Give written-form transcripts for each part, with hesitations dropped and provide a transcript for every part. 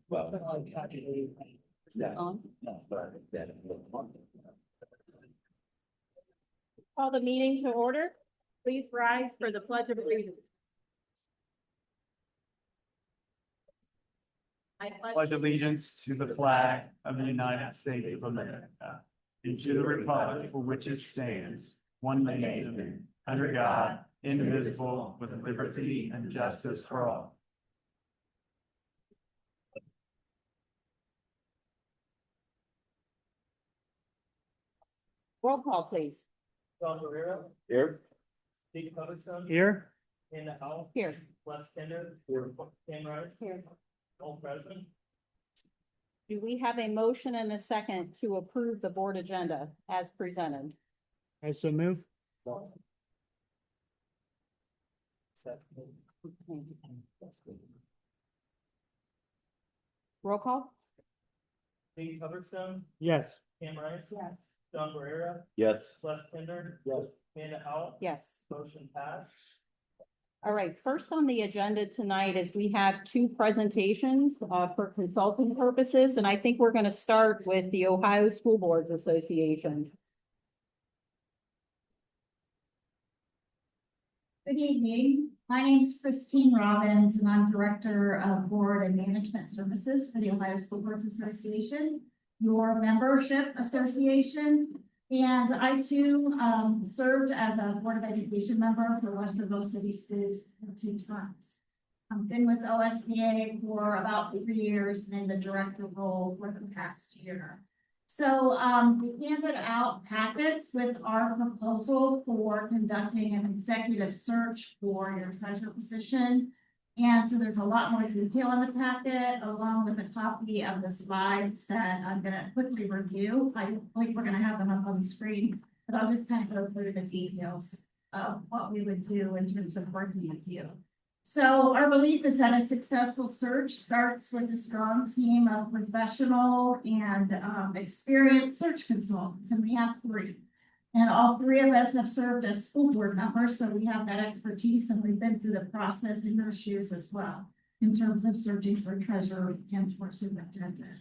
Well, Is this on? no, but that. Call the meeting to order. Please rise for the pledge of allegiance. I Pledge allegiance to the flag of the United States of America and to the republic for which it stands, one nation, under God, indivisible, with liberty and justice for all. roll call, please. John Guerrero, Here. Steve Covington, Here. Anna Howell, Here. Les Kinder, Ken Rice, Here. all present. Do we have a motion and a second to approve the board agenda as presented? I so move. Roll call? Steve Covington, Yes. Ken Rice. Yes. John Guerrero, Yes. Les Kinder. Yes. Anna Howell. Yes. Motion passed. All right, first on the agenda tonight is we have two presentations for consulting purposes, and I think we're going to start with the Ohio School Boards Association. Good evening. My name is Christine Robbins, and I'm Director of Board and Management Services for the Ohio School Boards Association, your membership association. And I too served as a Board of Education member for Westerville City Schools for 2 terms. I've been with OSBA for about 3 years and in the director role for the past year. So we handed out packets with our proposal for conducting an executive search for your treasurer position. And so there's a lot more detail in the packet, along with a copy of the slides that I'm gonna quickly review. I think we're gonna have them up on the screen, but I'll just kind of go through the details of what we would do in terms of working with you. So our belief is that a successful search starts with a strong team of professional and experienced search consultants, and we have 3. And all 3 of us have served as school board members, so we have that expertise, and we've been through the process in your shoes as well, in terms of searching for treasurer and for superintendent.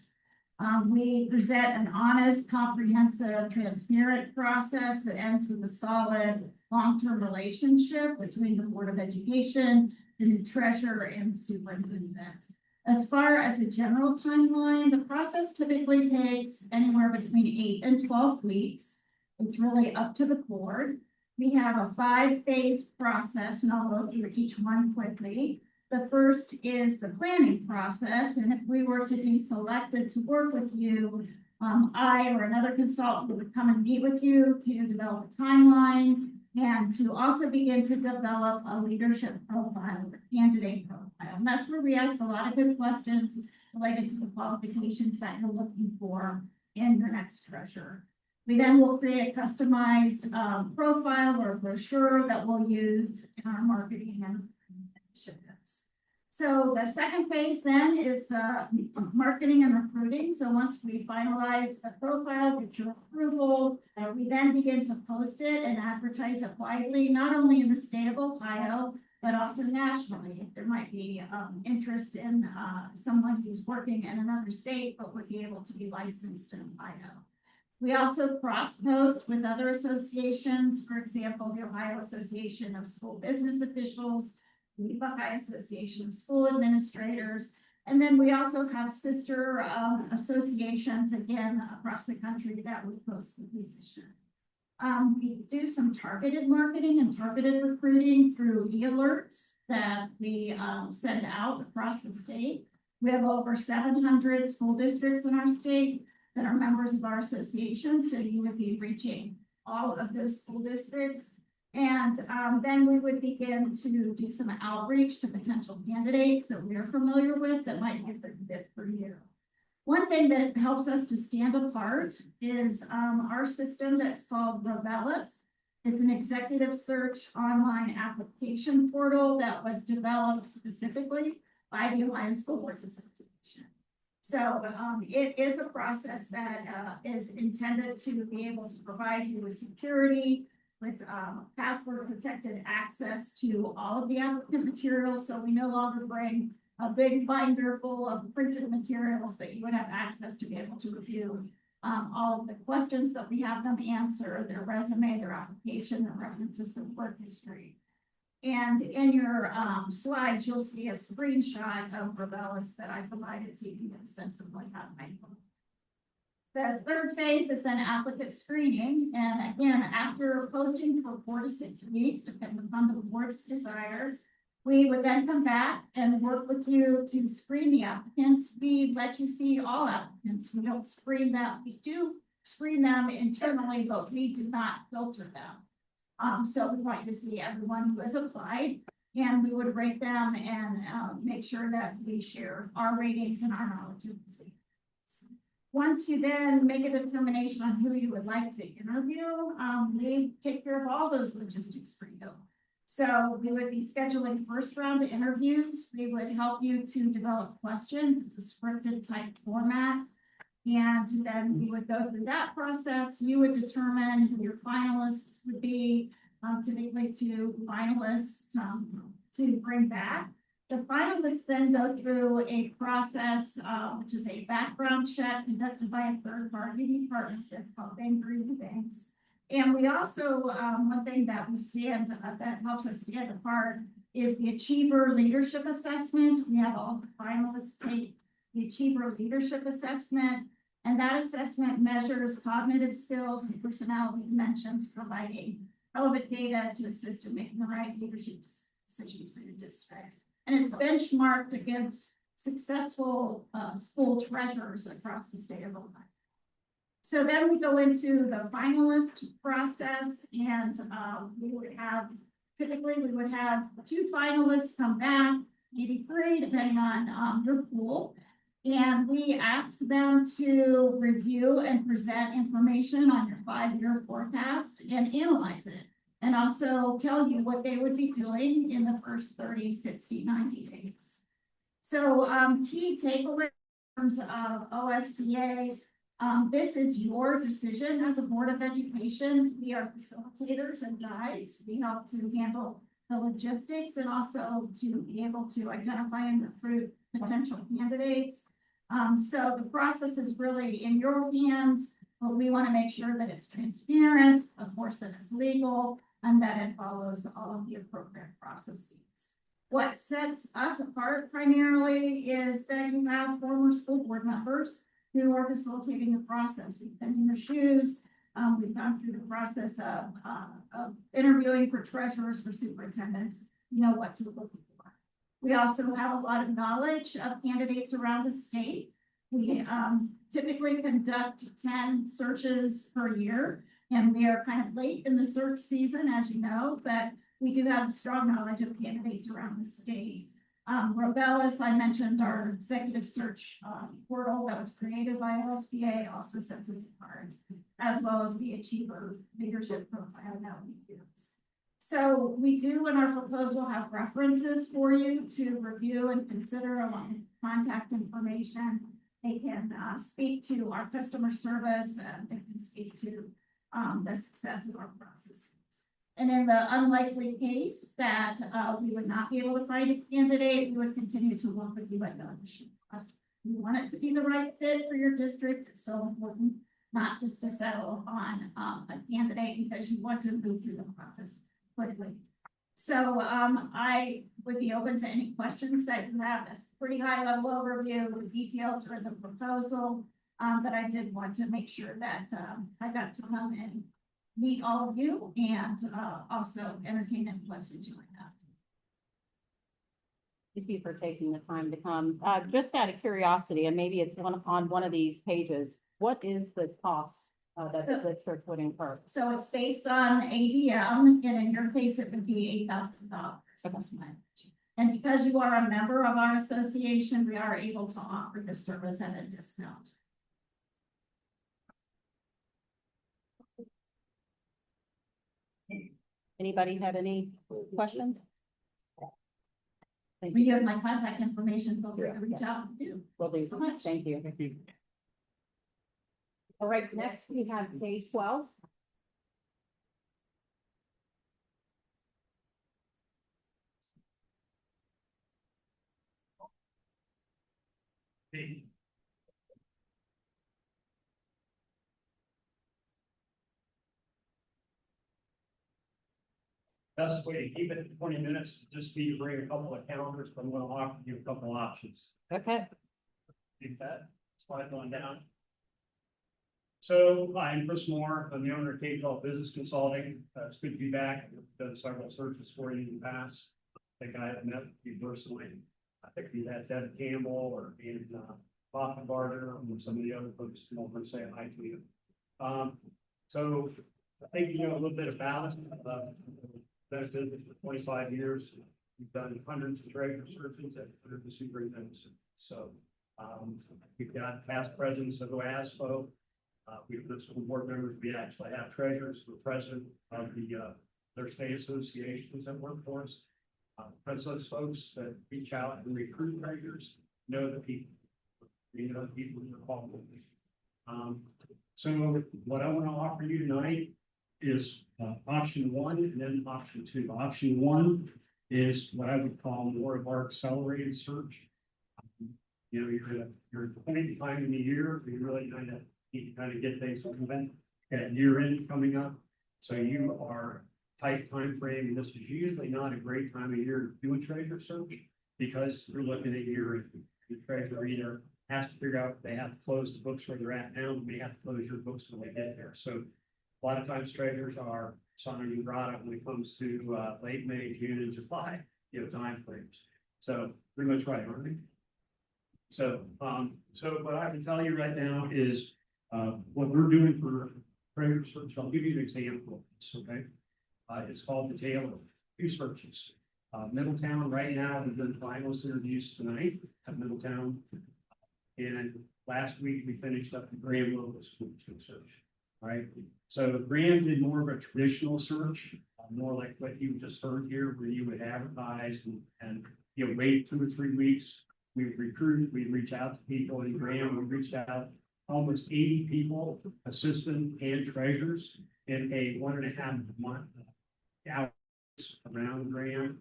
We present an honest, comprehensive, transparent process that ends with a solid, long-term relationship between the Board of Education, the treasurer, and the superintendent. As far as a general timeline, the process typically takes anywhere between 8 and 12 weeks. It's really up to the board. We have a 5-phase process, and I'll go through each one quickly. The first is the planning process, and if we were to be selected to work with you, I or another consultant would come and meet with you to develop a timeline and to also begin to develop a leadership profile, a candidate profile. And that's where we ask a lot of good questions related to the qualifications that you're looking for in your next treasurer. We then will create a customized profile or brochure that we'll use in our marketing and initiatives. So the second phase then is the marketing and recruiting. So once we finalize the profile, get your approval, we then begin to post it and advertise it widely, not only in the state of Ohio, but also nationally. If there might be interest in someone who's working in another state, but would be able to be licensed in Ohio. We also cross-post with other associations, for example, the Ohio Association of School Business Officials, the Buckeye Association of School Administrators, and then we also have sister associations, again, across the country that would post the position. We do some targeted marketing and targeted recruiting through e-alerts that we send out across the state. We have over 700 school districts in our state that are members of our association, so you would be reaching all of those school districts. And then we would begin to do some outreach to potential candidates that we are familiar with that might be a good fit for you. One thing that helps us to stand apart is our system that's called Robellus. It's an executive search online application portal that was developed specifically by the Ohio School Boards Association. So it is a process that is intended to be able to provide you with security, with password protected access to all of the applicant materials. So we no longer bring a big binder full of printed materials, that you would have access to be able to review all of the questions that we have them answer, their resume, their application, their references, their work history. And in your slides, you'll see a screenshot of Robellus that I provided, so you can get a sense of what happened. The third phase is then applicant screening. And again, after posting for 4 to 6 weeks, depending upon the board's desire, we would then come back and work with you to screen the applicants. We let you see all applicants. We don't screen them. We do screen them internally, but we do not filter them. So we want you to see everyone who has applied, and we would rate them and make sure that we share our ratings and our knowledge of the state. Once you then make a determination on who you would like to interview, we take care of all those logistics for you. So we would be scheduling first round of interviews. We would help you to develop questions. It's a scripted type format. And then we would go through that process. You would determine who your finalists would be, typically 2 finalists to bring back. The finalists then go through a process, which is a background check conducted by a third-party partnership called Banker Banks. And we also, one thing that that helps us stand apart is the Achiever Leadership Assessment. We have all the finalists take the Achiever Leadership Assessment. And that assessment measures cognitive skills and personality dimensions, providing relevant data to assist in making the right leadership decisions for your district. And it's benchmarked against successful school treasurers across the state of Ohio. So then we go into the finalist process, and typically we would have 2 finalists come back, maybe 3, depending on your pool. And we ask them to review and present information on your 5-year forecast and analyze it. And also tell you what they would be doing in the first 30, 60, 90 days. So key takeaways in terms of OSBA, this is your decision as a Board of Education. We are facilitators and guides. We help to handle the logistics and also to be able to identify and recruit potential candidates. So the process is really in your hands, but we want to make sure that it's transparent, of course, that it's legal, and that it follows all of the appropriate processes. What sets us apart primarily is that you have former school board members who are facilitating the process. We've been in your shoes. We've gone through the process of interviewing for treasurers, for superintendents, you know what to look for. We also have a lot of knowledge of candidates around the state. We typically conduct 10 searches per year, and we are kind of late in the search season, as you know, but we do have strong knowledge of candidates around the state. Robellus, I mentioned our executive search portal that was created by OSBA, also sets us apart, as well as the Achiever Leadership Profile that we use. So we do in our proposal have references for you to review and consider along with contact information. They can speak to our customer service and they can speak to the success of our processes. And in the unlikely case that we would not be able to find a candidate, we would continue to work with you at the issue. We want it to be the right fit for your district. It's so important not just to settle on a candidate because you want to move through the process quickly. So I would be open to any questions that you have. That's a pretty high level overview. The details are in the proposal. But I did want to make sure that I got to come and meet all of you and also entertain any questions you might have. Thank you for taking the time to come. Just out of curiosity, and maybe it's on one of these pages, what is the cost that the district would incur? So it's based on ADM, and in your case, it would be $8,000. And because you are a member of our association, we are able to offer the service at a discount. Anybody have any questions? Thank We you. have my contact information, feel free to reach out and do. Will do. So much. Thank you. Thank you. All right, next we have K-12. Best way to keep it to 20 minutes, just be to bring a couple of calendars, but I'm gonna offer you a couple options. Okay. Take that, slide on down. So I'm Chris Moore, I'm the owner of K-12 Business Consulting. It's good to be back. I've done several searches for you in the past. I think I have met you personally. I think we had Deb Campbell or Ian Boffenbarger or some of the other folks come over and say hi to you. So I think you know a little bit about it. Been in business for 25 years. We've done hundreds of treasure searches and hundreds of superintendents. So we've got past presidents of OASPO. We've got school board members. We actually have treasurers, the president of their state associations that work for us. Those folks that reach out and recruit treasurers know the people. You know the people who are called. So what I want to offer you tonight is option one and then option two. Option one is what I would call more of our accelerated search. You know, you're at the point in time in the year, you really need to get things moving. Got year end coming up. So you are tight time frame, and this is usually not a great time of year to do a treasure search because you're looking at year end. The treasurer either has to figure out if they have to close the books where they're at now, and they have to close your books when they get there. So a lot of times treasurers are something you brought up when it comes to late May, June, and July, you know, time frames. So pretty much right, aren't we? So, so what I can tell you right now is what we're doing for treasure search. I'll give you an example of this, okay? It's called the Tale of Two Searches. Middletown right now, we've done finalist interviews tonight at Middletown. And last week we finished up the Graham local school search. Right, so Graham did more of a traditional search, more like what you just heard here, where you would advertise and you know, wait 2 or 3 weeks. We would recruit, we reach out to people in Graham. We reached out almost 80 people, assistant and treasurers in a 1.5 month out around Graham.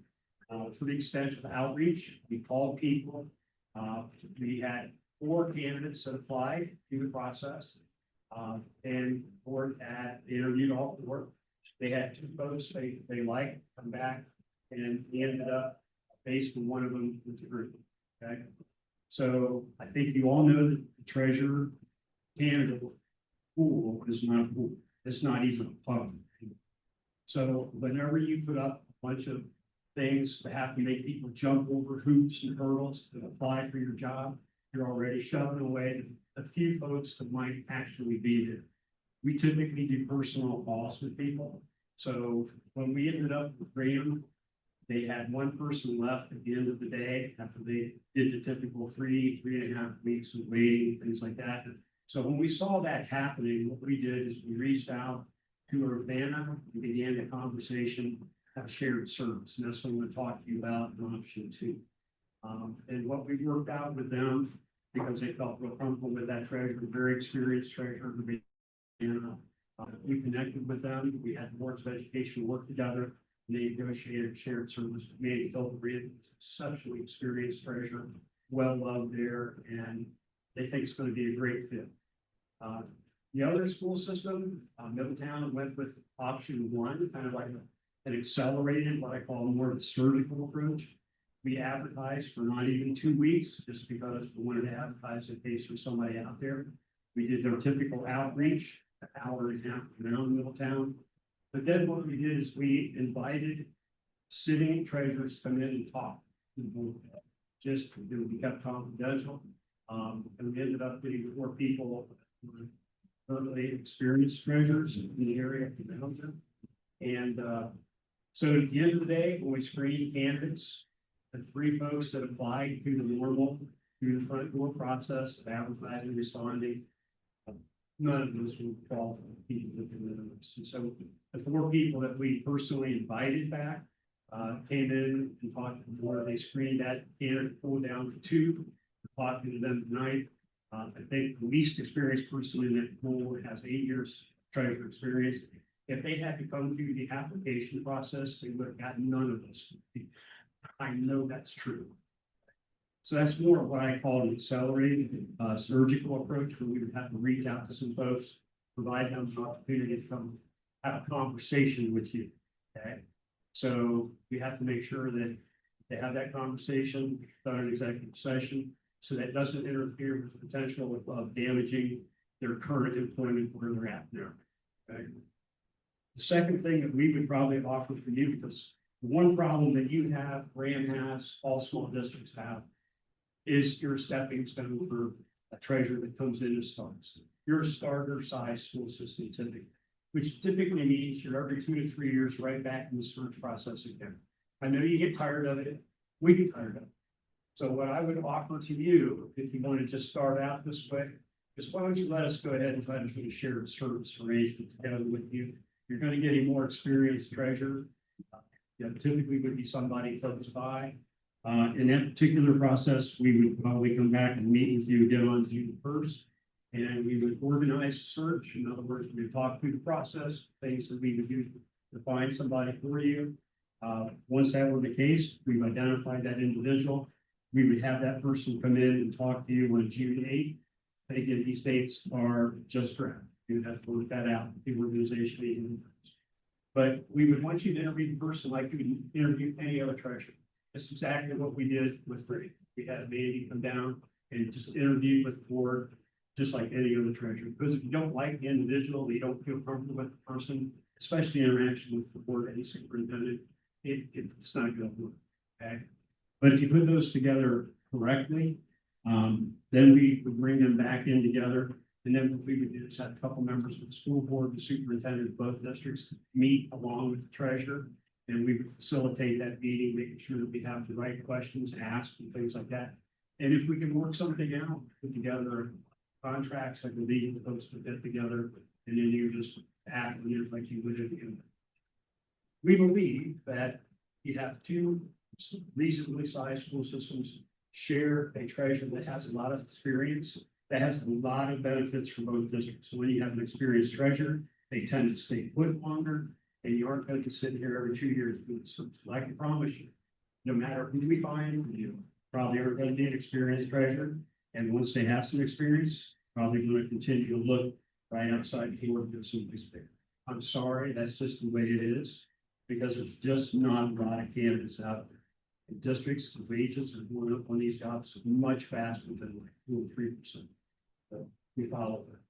For the extension of outreach, we called people. We had 4 candidates that applied through the process. And board had interviewed all 4. They had 2 folks they liked, come back, and he ended up based on one of them with the group. Okay, so I think you all know that the treasurer candidate pool is not a pool. It's not even a fund. So whenever you put up a bunch of things that have to make people jump over hoops and hurdles to apply for your job, you're already shoving away a few folks that might actually be there. We typically do personal calls with people. So when we ended up with Graham, they had 1 person left at the end of the day after they did the typical 3.5 weeks of waiting, things like that. So when we saw that happening, what we did is we reached out to Urbana, we began the conversation. have shared service, and that's what I'm gonna talk to you about in option two. And what we worked out with them, because they felt real comfortable with that treasurer, very experienced treasurer, to be we connected with them, we had boards of education work together, and they negotiated shared service, made it exceptionally experienced treasurer, well loved there, and they think it's gonna be a great fit. The other school system, Middletown went with option one, kind of like an accelerated, what I call more of a surgical approach. We advertised for not even 2 weeks, just because we wanted to advertise in case there's somebody out there. We did their typical outreach, an hour and a half around Middletown. But then what we did is we invited sitting treasurers to come in and talk. Just to be kept confidential. And we ended up getting 4 people, currently experienced treasurers in the area of Middletown. And so at the end of the day, when we screened candidates, the 3 folks that applied through the normal, through the front door process of advertising, responding, none of those were qualified people with the minimums. And so the 4 people that we personally invited back came in and talked to the board. They screened that candidate pool down to 2, talking to them tonight. I think the least experienced person in that pool has 8 years treasurer experience. If they had to come through the application process, they would have gotten none of those people. I know that's true. So that's more of what I call an accelerated surgical approach, where we would have to reach out to some folks, provide them an opportunity to come have a conversation with you. Okay, so we have to make sure that they have that conversation, done an executive session, so that doesn't interfere with the potential of damaging their current employment where they're at now. Okay. The second thing that we would probably offer for you, because the one problem that you have, Graham has, all small districts have, is you're a stepping stone for a treasurer that comes in and starts. You're a starter size school system typically, which typically means you're every 2 to 3 years right back in the search process again. I know you get tired of it. We get tired of it. So what I would offer to you, if you want to just start out this way, is why don't you let us go ahead and try to put a shared service arrangement together with you. You're going to get a more experienced treasurer. Typically would be somebody close by. In that particular process, we would probably come back and meet with you again on June 1st. And we would organize a search. In other words, we would talk through the process, things that we would do to find somebody for you. Once that were the case, we've identified that individual. We would have that person come in and talk to you on June 8th. Again, these dates are just draft. You have to work that out, the organization. But we would want you to interview the person like you would interview any other treasurer. That's exactly what we did with Brady. We had a Mandy come down and just interview with the board, just like any other treasurer. Because if you don't like the individual, you don't feel comfortable with the person, especially interaction with the board, any superintendent, it's not going to work. Okay. But if you put those together correctly, then we would bring them back in together. And then what we would do is have a couple members of the school board, the superintendent of both districts meet along with the treasurer. And we would facilitate that meeting, making sure that we have the right questions asked and things like that. And if we can work something out, put together contracts, I believe the folks put that together, and then you just act like you would if you. We believe that you have 2 reasonably sized school systems share a treasurer that has a lot of experience, that has a lot of benefits for both districts. So when you have an experienced treasurer, they tend to stay put longer, and you aren't going to sit here every 2 years. So I can promise you, no matter who we find, you probably are going to be an experienced treasurer. And once they have some experience, probably going to continue to look right outside the door to some experience. I'm sorry, that's just the way it is, because there's just not a lot of candidates out there. In districts, the wages are going up on these jobs much faster than like 2 or 3%. So we follow that.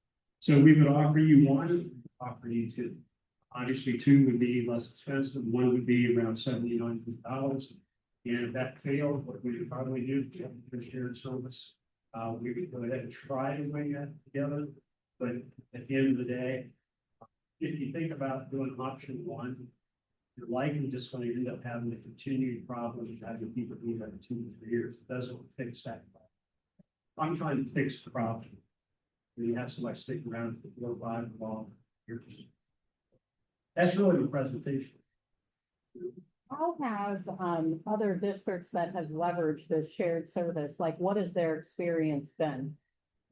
So we would offer you 1, offer you 2. Obviously, 2 would be less expensive. 1 would be around $79. And if that failed, what we would probably do for shared service, we would go ahead and try to bring that together. But at the end of the day, if you think about doing option 1, you're likely just going to end up having a continued problem of having people do that in 2 to 3 years. It doesn't fix that problem. I'm trying to fix the problem. When you have somebody sticking around for 4 or 5 years. That's really the presentation. How have, other districts that have leveraged this shared service, like what has their experience been?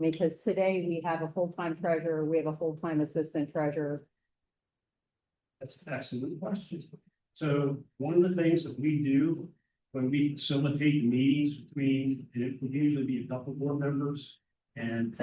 Because today we have a full-time treasurer, we have a full-time assistant treasurer. That's an excellent question. So one of the things that we do when we facilitate meetings between, and it would usually be a couple board members and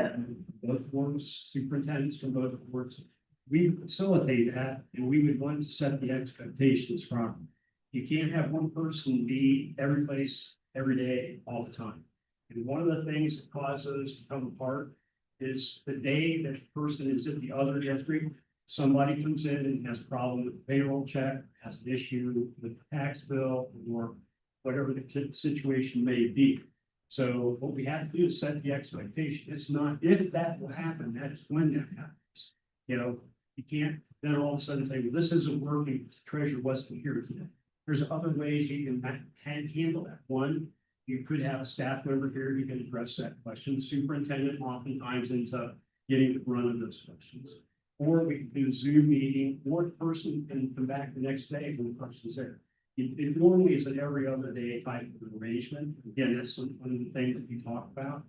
both boards, superintendents from both boards, we facilitate that and we would want to set the expectations from. You can't have one person be every place, every day, all the time. And one of the things that causes those to come apart is the day that the person is at the other district, somebody comes in and has a problem with the payroll check, has an issue with the tax bill, or whatever the situation may be. So what we have to do is set the expectation. It's not if that will happen, that's when that happens. You know, you can't then all of a sudden say, well, this isn't working, the treasurer wasn't here today. There's other ways you can handle that. One, you could have a staff member here who can address that question. The superintendent oftentimes ends up getting the brunt of those questions. Or we can do a Zoom meeting, or the person can come back the next day when the person's there. It normally is an every other day type of arrangement. Again, that's one of the things that you talk about.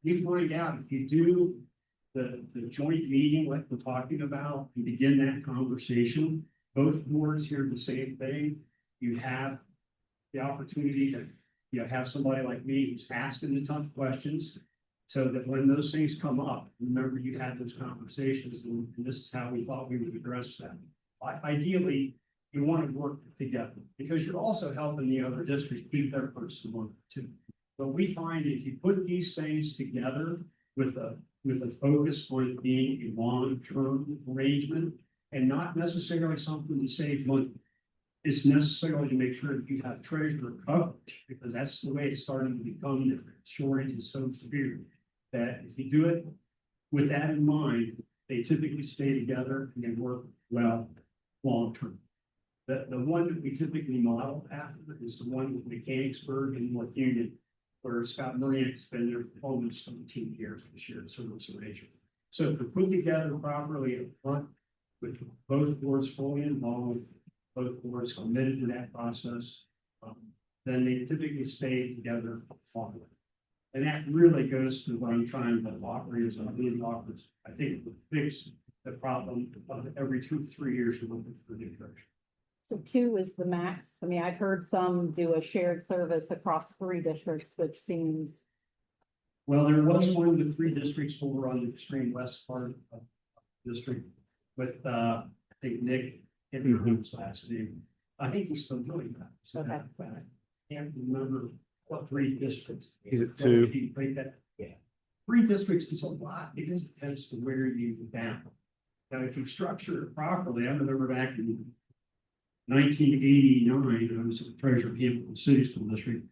You find out if you do the joint meeting, like we're talking about, and begin that conversation, both boards hear the same thing. You have the opportunity to, you know, have somebody like me who's asking the tough questions. So that when those things come up, remember you had those conversations and this is how we thought we would address them. Ideally, you want to work together because you're also helping the other district keep their person on too. But we find if you put these things together with a focus on it being a long-term arrangement and not necessarily something to save money. It's necessarily to make sure that you have treasurer coverage because that's the way it's starting to become. The shortage is so severe that if you do it with that in mind, they typically stay together and they work well long-term. The one that we typically model after is the one with Mechanicsburg and North Union, where Scott Murray has been there for almost 17 years this year, service arrangement. So to put together properly up front with both boards fully involved, both boards committed to that process, then they typically stay together longer. And that really goes to what I'm trying to offer is on the offers. I think it would fix the problem of every 2 to 3 years you're looking for new direction. So 2 is the max. I mean, I've heard some do a shared service across 3 districts, which seems, Well, there was one of the 3 districts over on the extreme west part of the district with, I think Nick, his last name. I think he's still doing that. So Okay. I can't remember what 3 districts. Is it 2? If you break that, yeah. 3 districts is a lot because it tends to wear you down. Now, if you structure it properly, I remember back in 1989, I was the treasurer of Hamilton City School District.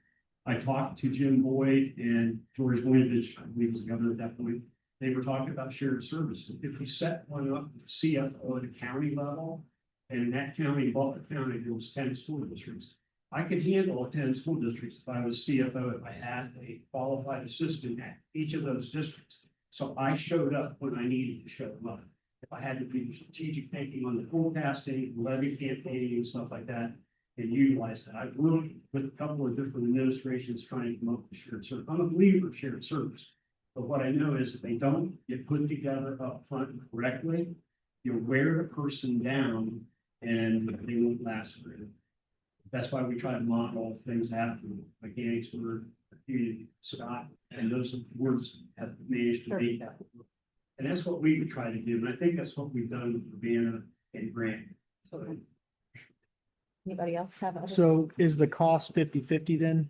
I talked to Jim Boyd and George Winovich, I believe was the governor at that point. They were talking about shared services. If we set one up with CFO at a county level, and in that county, Butler County, there was 10 school districts. I could handle 10 school districts if I was CFO, if I had a qualified assistant at each of those districts. So I showed up when I needed to show up. If I had to do strategic thinking on the forecasting, levy campaigning and stuff like that, and utilize that. I've worked with a couple of different administrations trying to come up with shared service. I'm a believer of shared service. But what I know is if they don't get put together up front correctly, you wear the person down and they won't last for it. That's why we try to model things after Mechanicsburg, Scott, and those words have managed to make that work. And that's what we would try to do. And I think that's what we've done with Urbana and Grant. So, anybody else have? other- So is the cost 50-50 then?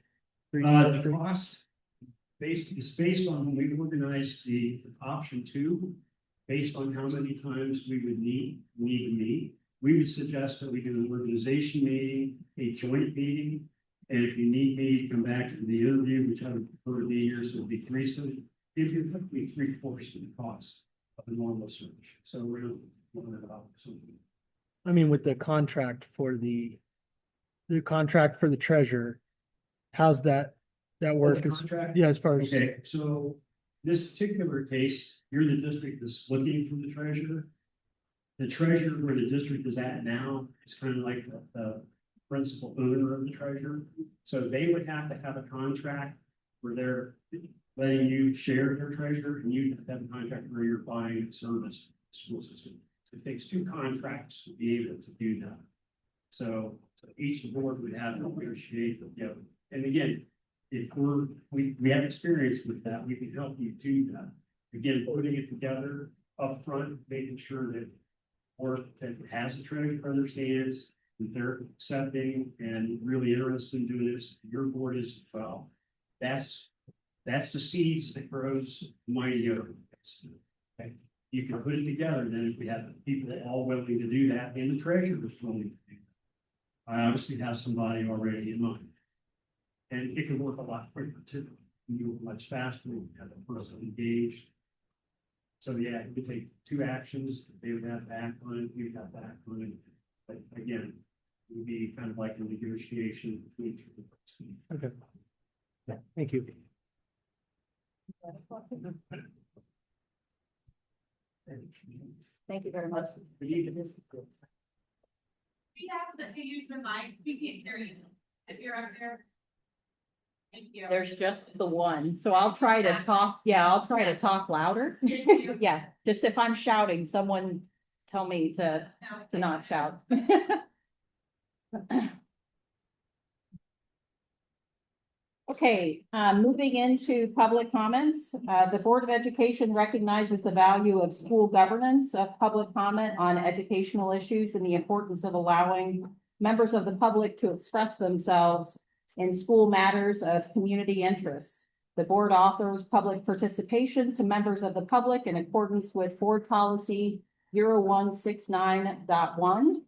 For each the district? cost is based on when we organized the option 2, based on how many times we would need to meet. We would suggest that we do an organization meeting, a joint meeting, and if you need me to come back to the interview, which I would prefer to be here, so it'd be 3, so if you took me 3/4 of the cost of a normal search. So we're something. I mean, with the contract for the contract for the treasurer, how's that work? The contract? Yeah, as far as, Okay, so this particular case, you're the district that's looking for the treasurer. The treasurer where the district is at now is kind of like the principal owner of the treasurer. So they would have to have a contract where they're letting you share their treasurer, and you have to have a contract where you're buying a service school system. It takes two contracts to be able to do that. So each board would have to negotiate, and again, if we have experience with that, we can help you do that. Again, putting it together upfront, making sure that or that has a treasurer understands that they're accepting and really interested in doing this, your board is as well. That's the seeds that grows mighty oak. Okay, you can put it together, then if we have people all willing to do that, and the treasurer is willing to do that. I obviously have somebody already in mind. And it can work a lot quicker too. You work much faster, you have the person engaged. So yeah, you could take two actions, they would have to act on it, we'd have to act on it. But again, it would be kind of like a negotiation between two of us. Okay. Yeah, thank you. Thank you very much. We ask that you use the mic, we can't hear you if you're up there. Thank you. There's just the one, so I'll try to talk, I'll try to talk louder. Thank you. Yeah, just if I'm shouting, someone tell me to not shout. Okay, moving into public comments, the Board of Education recognizes the value of school governance of public comment on educational issues and the importance of allowing members of the public to express themselves in school matters of community interest. The board offers public participation to members of the public in accordance with Board Policy 0169.1.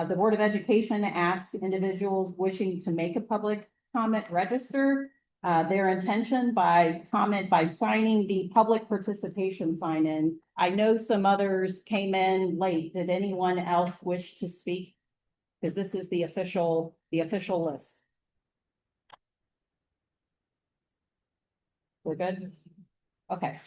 The Board of Education asks individuals wishing to make a public comment register their intention by comment by signing the public participation sign in. I know some others came in late. Did anyone else wish to speak? Because this is the official list. We're good? Okay.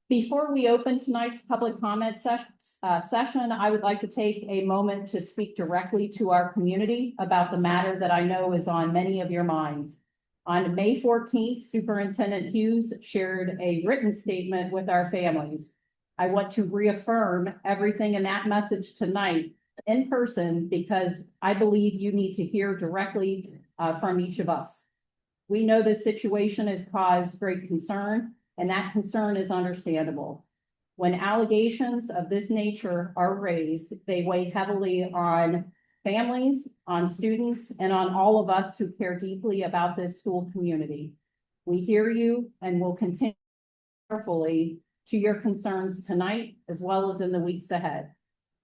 Before we open tonight's public comment session, I would like to take a moment to speak directly to our community about the matter that I know is on many of your minds. On May 14th, Superintendent Hughes shared a written statement with our families. I want to reaffirm everything in that message tonight in person because I believe you need to hear directly from each of us. We know this situation has caused great concern, and that concern is understandable. When allegations of this nature are raised, they weigh heavily on families, on students, and on all of us who care deeply about this school community. We hear you and will continue carefully to your concerns tonight, as well as in the weeks ahead.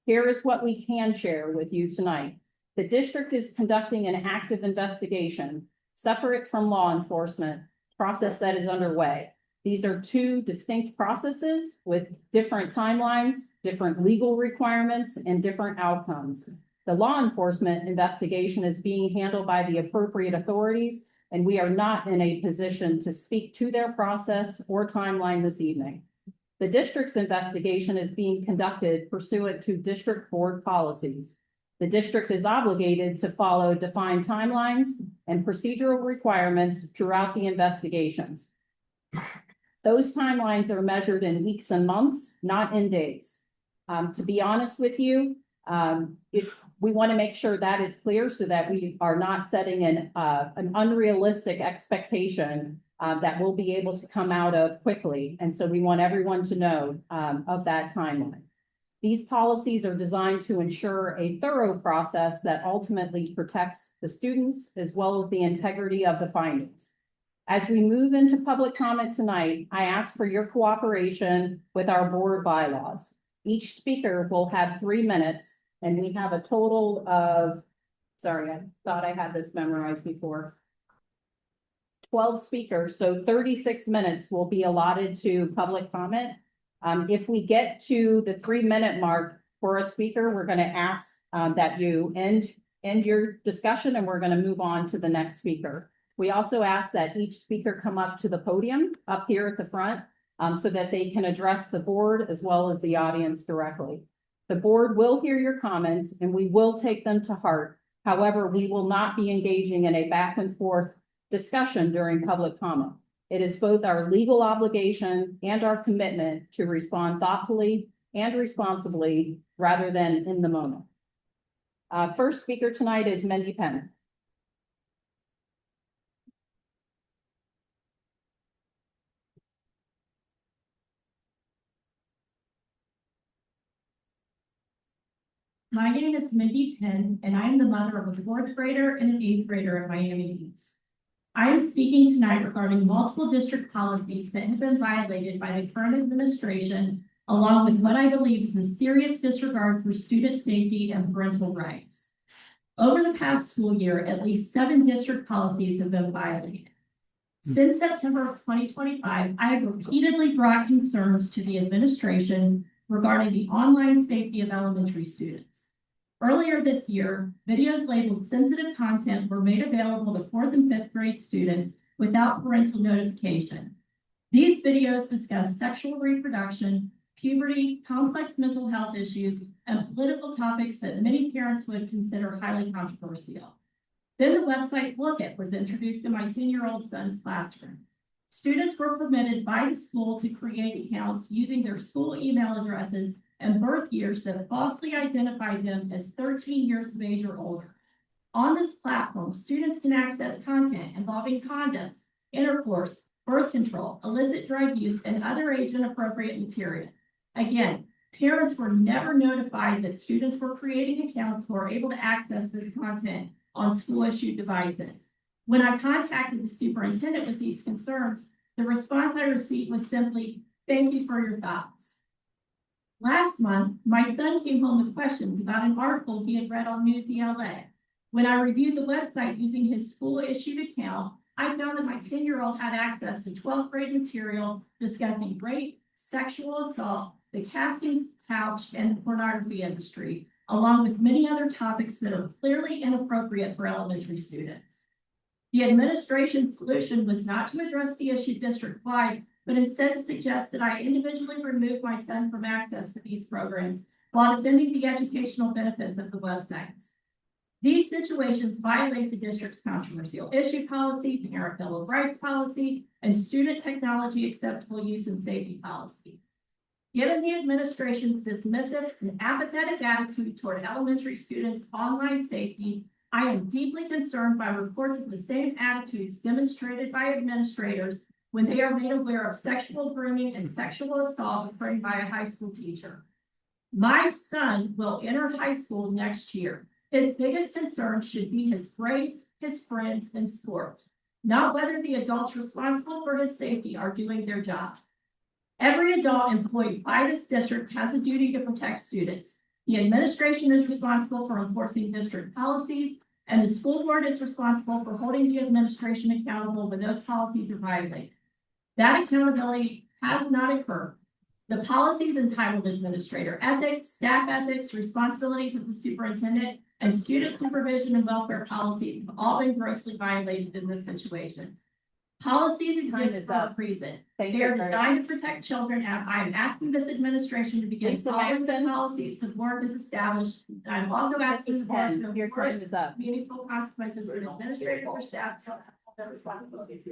Here is what we can share with you tonight. The district is conducting an active investigation separate from law enforcement process that is underway. These are two distinct processes with different timelines, different legal requirements, and different outcomes. The law enforcement investigation is being handled by the appropriate authorities, and we are not in a position to speak to their process or timeline this evening. The district's investigation is being conducted pursuant to district board policies. The district is obligated to follow defined timelines and procedural requirements throughout the investigations. Those timelines are measured in weeks and months, not in days. To be honest with you, we want to make sure that is clear so that we are not setting an unrealistic expectation that we'll be able to come out of quickly. And so we want everyone to know of that timeline. These policies are designed to ensure a thorough process that ultimately protects the students as well as the integrity of the findings. As we move into public comment tonight, I ask for your cooperation with our board bylaws. Each speaker will have 3 minutes, and we have a total of, sorry, I thought I had this memorized before. 12 speakers, so 36 minutes will be allotted to public comment. If we get to the 3-minute mark for a speaker, we're going to ask that you end your discussion, and we're going to move on to the next speaker. We also ask that each speaker come up to the podium up here at the front so that they can address the board as well as the audience directly. The board will hear your comments and we will take them to heart. However, we will not be engaging in a back and forth discussion during public comment. It is both our legal obligation and our commitment to respond thoughtfully and responsibly rather than in the moment. First speaker tonight is Mendy Penn. My name is Mindy Penn, and I am the mother of a fourth grader and an eighth grader at Miami East. I am speaking tonight regarding multiple district policies that have been violated by the current administration, along with what I believe is a serious disregard for student safety and parental rights. Over the past school year, at least 7 district policies have been violated. Since September of 2025, I have repeatedly brought concerns to the administration regarding the online safety of elementary students. Earlier this year, videos labeled sensitive content were made available to 4th and 5th grade students without parental notification. These videos discuss sexual reproduction, puberty, complex mental health issues, and political topics that many parents would consider highly controversial. Then the website Look It was introduced in my 10-year-old son's classroom. Students were permitted by the school to create accounts using their school email addresses and birth years that falsely identified them as 13 years of age or older. On this platform, students can access content involving condoms, intercourse, birth control, illicit drug use, and other age-inappropriate material. Again, parents were never notified that students were creating accounts who are able to access this content on school-issued devices. When I contacted the superintendent with these concerns, the response I received was simply, "Thank you for your thoughts." Last month, my son came home with questions about an article he had read on Newsy LA. When I reviewed the website using his school-issued account, I found that my 10-year-old had access to 12th grade material discussing rape, sexual assault, the casting couch, and the pornography industry, along with many other topics that are clearly inappropriate for elementary students. The administration's solution was not to address the issue district-wide, but instead to suggest that I individually remove my son from access to these programs while defending the educational benefits of the websites. These situations violate the district's controversial issue policy, parent bill of rights policy, and student technology acceptable use and safety policy. Given the administration's dismissive and apathetic attitude toward elementary students' online safety, I am deeply concerned by reports of the same attitudes demonstrated by administrators when they are made aware of sexual grooming and sexual assault occurring by a high school teacher. My son will enter high school next year. His biggest concern should be his grades, his friends, and sports, not whether the adults responsible for his safety are doing their job. Every adult employed by this district has a duty to protect students. The administration is responsible for enforcing district policies, and the school board is responsible for holding the administration accountable when those policies are violated. That accountability has not occurred. The policies entitled administrator ethics, staff ethics, responsibilities of the superintendent, and student supervision and welfare policies have all been grossly violated in this situation. Policies Time exist is for a up. reason. Thank They you are very designed to protect children, and I am asking this administration to begin Lisa following the Maxson. policies the board has established. And I'm also asking the Mrs. board Penn, to your time enforce is up. meaningful consequences for administrators or staff to hold their responsibilities.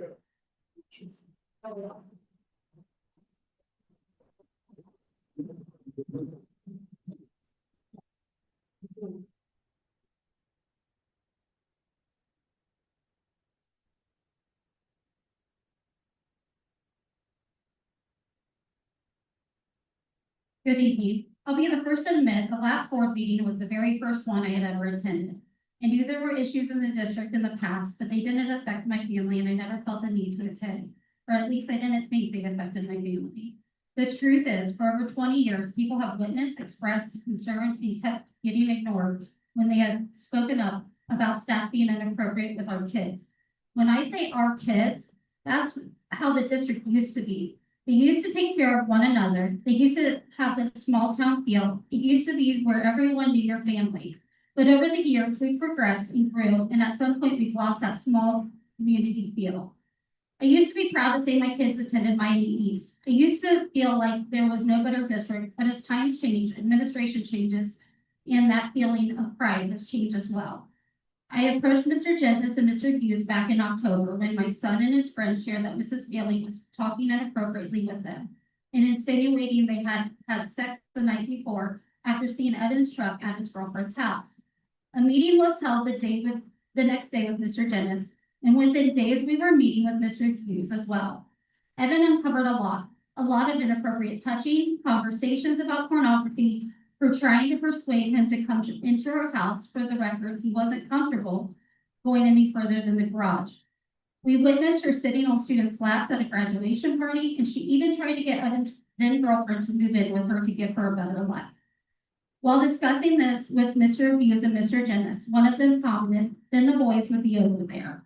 Good evening. I'll be the first to admit the last board meeting was the very first one I had ever attended. I knew there were issues in the district in the past, but they didn't affect my family and I never felt the need to attend, or at least I didn't think they affected my family. The truth is, for over 20 years, people have witnessed, expressed concern, and kept getting ignored when they have spoken up about staff being inappropriate with our kids. When I say our kids, that's how the district used to be. They used to take care of one another. They used to have this small town feel. It used to be where everyone knew your family. But over the years, we've progressed and grew, and at some point, we've lost that small community feel. I used to be proud to say my kids attended Miami East. I used to feel like there was no better district, but as times change, administration changes, and that feeling of pride has changed as well. I approached Mr. Gentis and Mr. Hughes back in October when my son and his friend shared that Mrs. Bailey was talking inappropriately with them and insinuating they had had sex the night before after seeing Evan's truck at his girlfriend's house. A meeting was held the next day with Mr. Gentis, and within days we were meeting with Mr. Hughes as well. Evan uncovered a lot of inappropriate touching, conversations about pornography, for trying to persuade him to come into her house. For the record, he wasn't comfortable going any further than the garage. We witnessed her sitting on students' laps at a graduation party, and she even tried to get Evan's then girlfriend to move in with her to give her a better life. While discussing this with Mr. Hughes and Mr. Gentis, one of them commented, "Then the boys would be over there."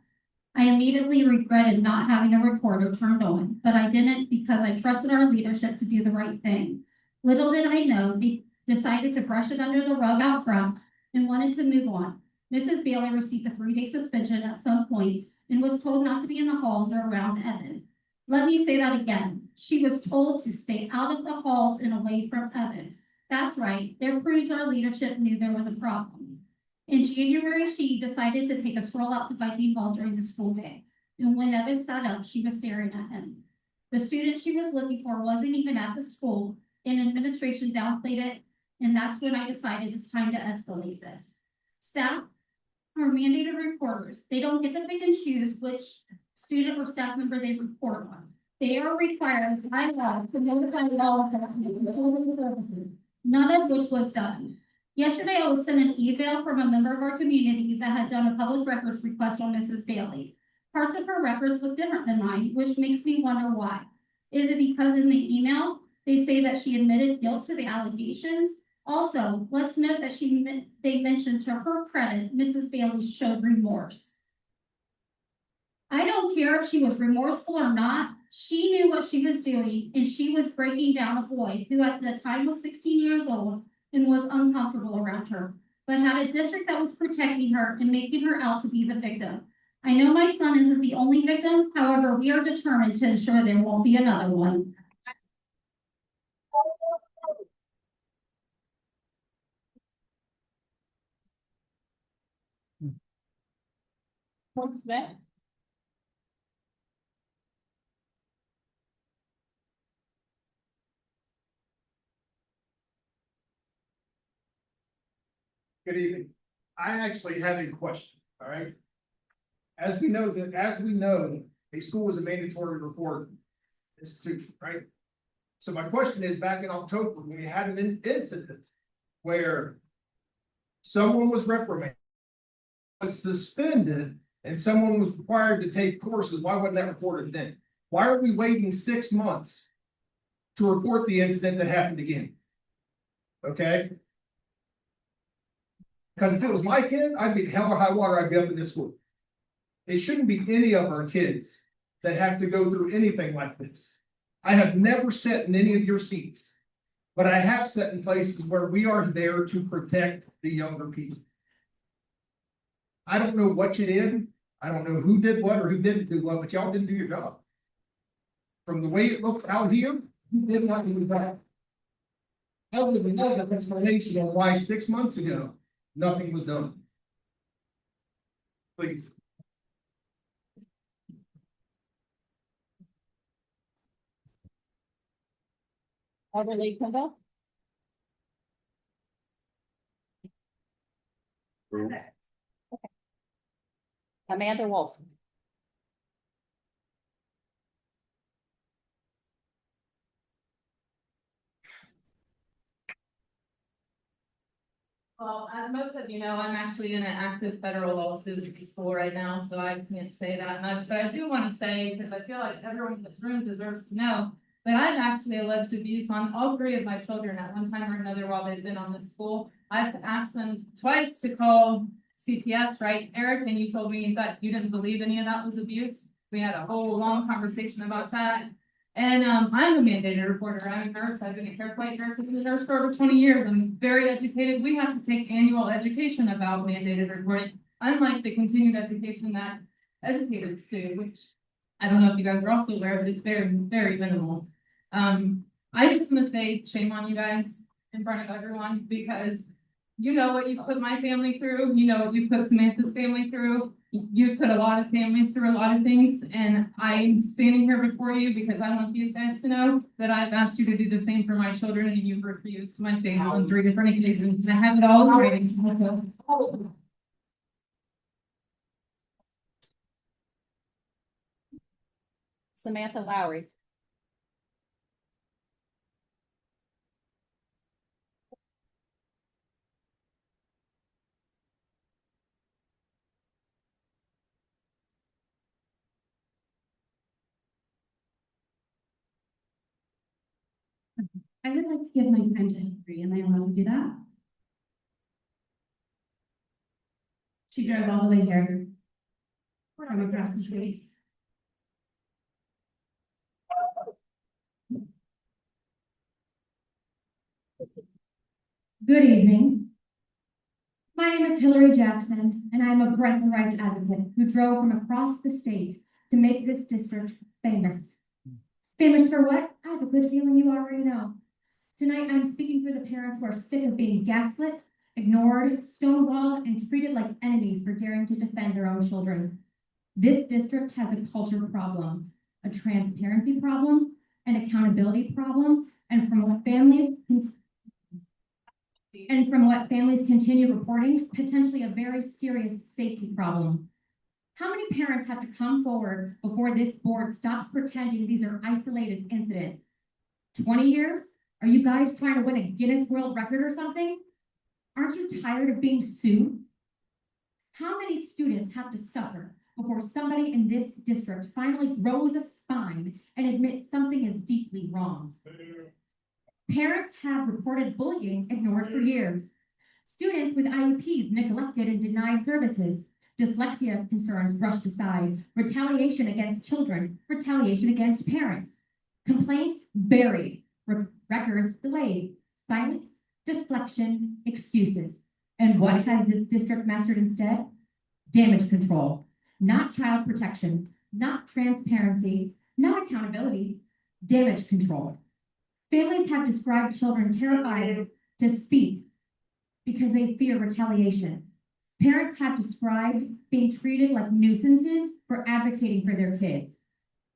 I immediately regretted not having a recorder turned on, but I didn't because I trusted our leadership to do the right thing. Little did I know, they decided to brush it under the rug out front and wanted to move on. Mrs. Bailey received a 3-day suspension at some point and was told not to be in the halls or around Evan. Let me say that again. She was told to stay out of the halls and away from Evan. That's right. That proves our leadership knew there was a problem. In January, she decided to take a stroll out to Viking Hall during the school day. And when Evan sat up, she was staring at him. The student she was looking for wasn't even at the school, and administration downplayed it. And that's when I decided it's time to escalate this. Staff are mandated reporters. They don't get to pick and choose which student or staff member they report on. They are required by law to notify law enforcement, none of which was done. Yesterday, I was sent an email from a member of our community that had done a public records request on Mrs. Bailey. Parts of her records look different than mine, which makes me wonder why. Is it because in the email, they say that she admitted guilt to the allegations? Also, let's note that they mentioned to her credit, Mrs. Bailey showed remorse. I don't care if she was remorseful or not. She knew what she was doing, and she was breaking down a boy who at the time was 16 years old and was uncomfortable around her, but had a district that was protecting her and making her out to be the victim. I know my son isn't the only victim. However, we are determined to ensure there won't be another one. What's that? Good evening. I actually have a question, all right? As we know, a school is a mandatory report institution, right? So my question is, back in October, when we had an incident where someone was reprimanded, was suspended, and someone was required to take courses, why wasn't that reported then? Why are we waiting 6 months to report the incident that happened again? Okay? Because if it was my kid, I'd be hell or high water, I'd be up in this school. It shouldn't be any of our kids that have to go through anything like this. I have never sat in any of your seats, but I have sat in places where we are there to protect the younger people. I don't know what you did. I don't know who did what or who didn't do what, but y'all didn't do your job. From the way it looks out here, you did not do that. I would have loved an explanation on why 6 months ago, nothing was done. Please. Everly Kendall? Okay. Amanda Wolf. Well, as most of you know, I'm actually in an active federal lawsuit with the school right now, so I can't say that much. But I do want to say, because I feel like everyone in this room deserves to know, that I've actually alleged abuse on all 3 of my children at one time or another while they've been on this school. I've asked them twice to call CPS, right, Eric? And you told me that you didn't believe any of that was abuse. We had a whole long conversation about that. And I'm a mandated reporter. I'm a nurse. I've been a care point nurse. I've been a nurse for over 20 years. I'm very educated. We have to take annual education about mandated reporting, unlike the continued education that educators do, which I don't know if you guys are also aware, but it's very, very minimal. I just want to say shame on you guys in front of everyone, because you know what you've put my family through, you know what you've put Samantha's family through. You've put a lot of families through a lot of things, and I'm standing here before you because I want these guys to know that I've asked you to do the same for my children, and you've refused to my face on 3 different occasions, and I have it all in writing. Samantha Lowry. I would like to give my time to Hillary. Am I allowed to do that? She drove all the way here from across the street. Good evening. My name is Hillary Jackson, and I am a parental rights advocate who drove from across the state to make this district famous. Famous for what? I have a good feeling you already know. Tonight, I'm speaking for the parents who are sick of being gaslit, ignored, stonewalled, and treated like enemies for daring to defend their own children. This district has a culture problem, a transparency problem, an accountability problem, and from what families continue reporting, potentially a very serious safety problem. How many parents have to come forward before this board stops pretending these are isolated incidents? 20 years? Are you guys trying to win a Guinness World Record or something? Aren't you tired of being sued? How many students have to suffer before somebody in this district finally grows a spine and admits something is deeply wrong? Parents have reported bullying ignored for years. Students with IEPs neglected and denied services. Dyslexia concerns brushed aside. Retaliation against children. Retaliation against parents. Complaints buried. Records delayed. Silence, deflection, excuses. And what has this district mastered instead? Damage control. Not child protection. Not transparency. Not accountability. Damage control. Families have described children terrified to speak because they fear retaliation. Parents have described being treated like nuisances for advocating for their kids.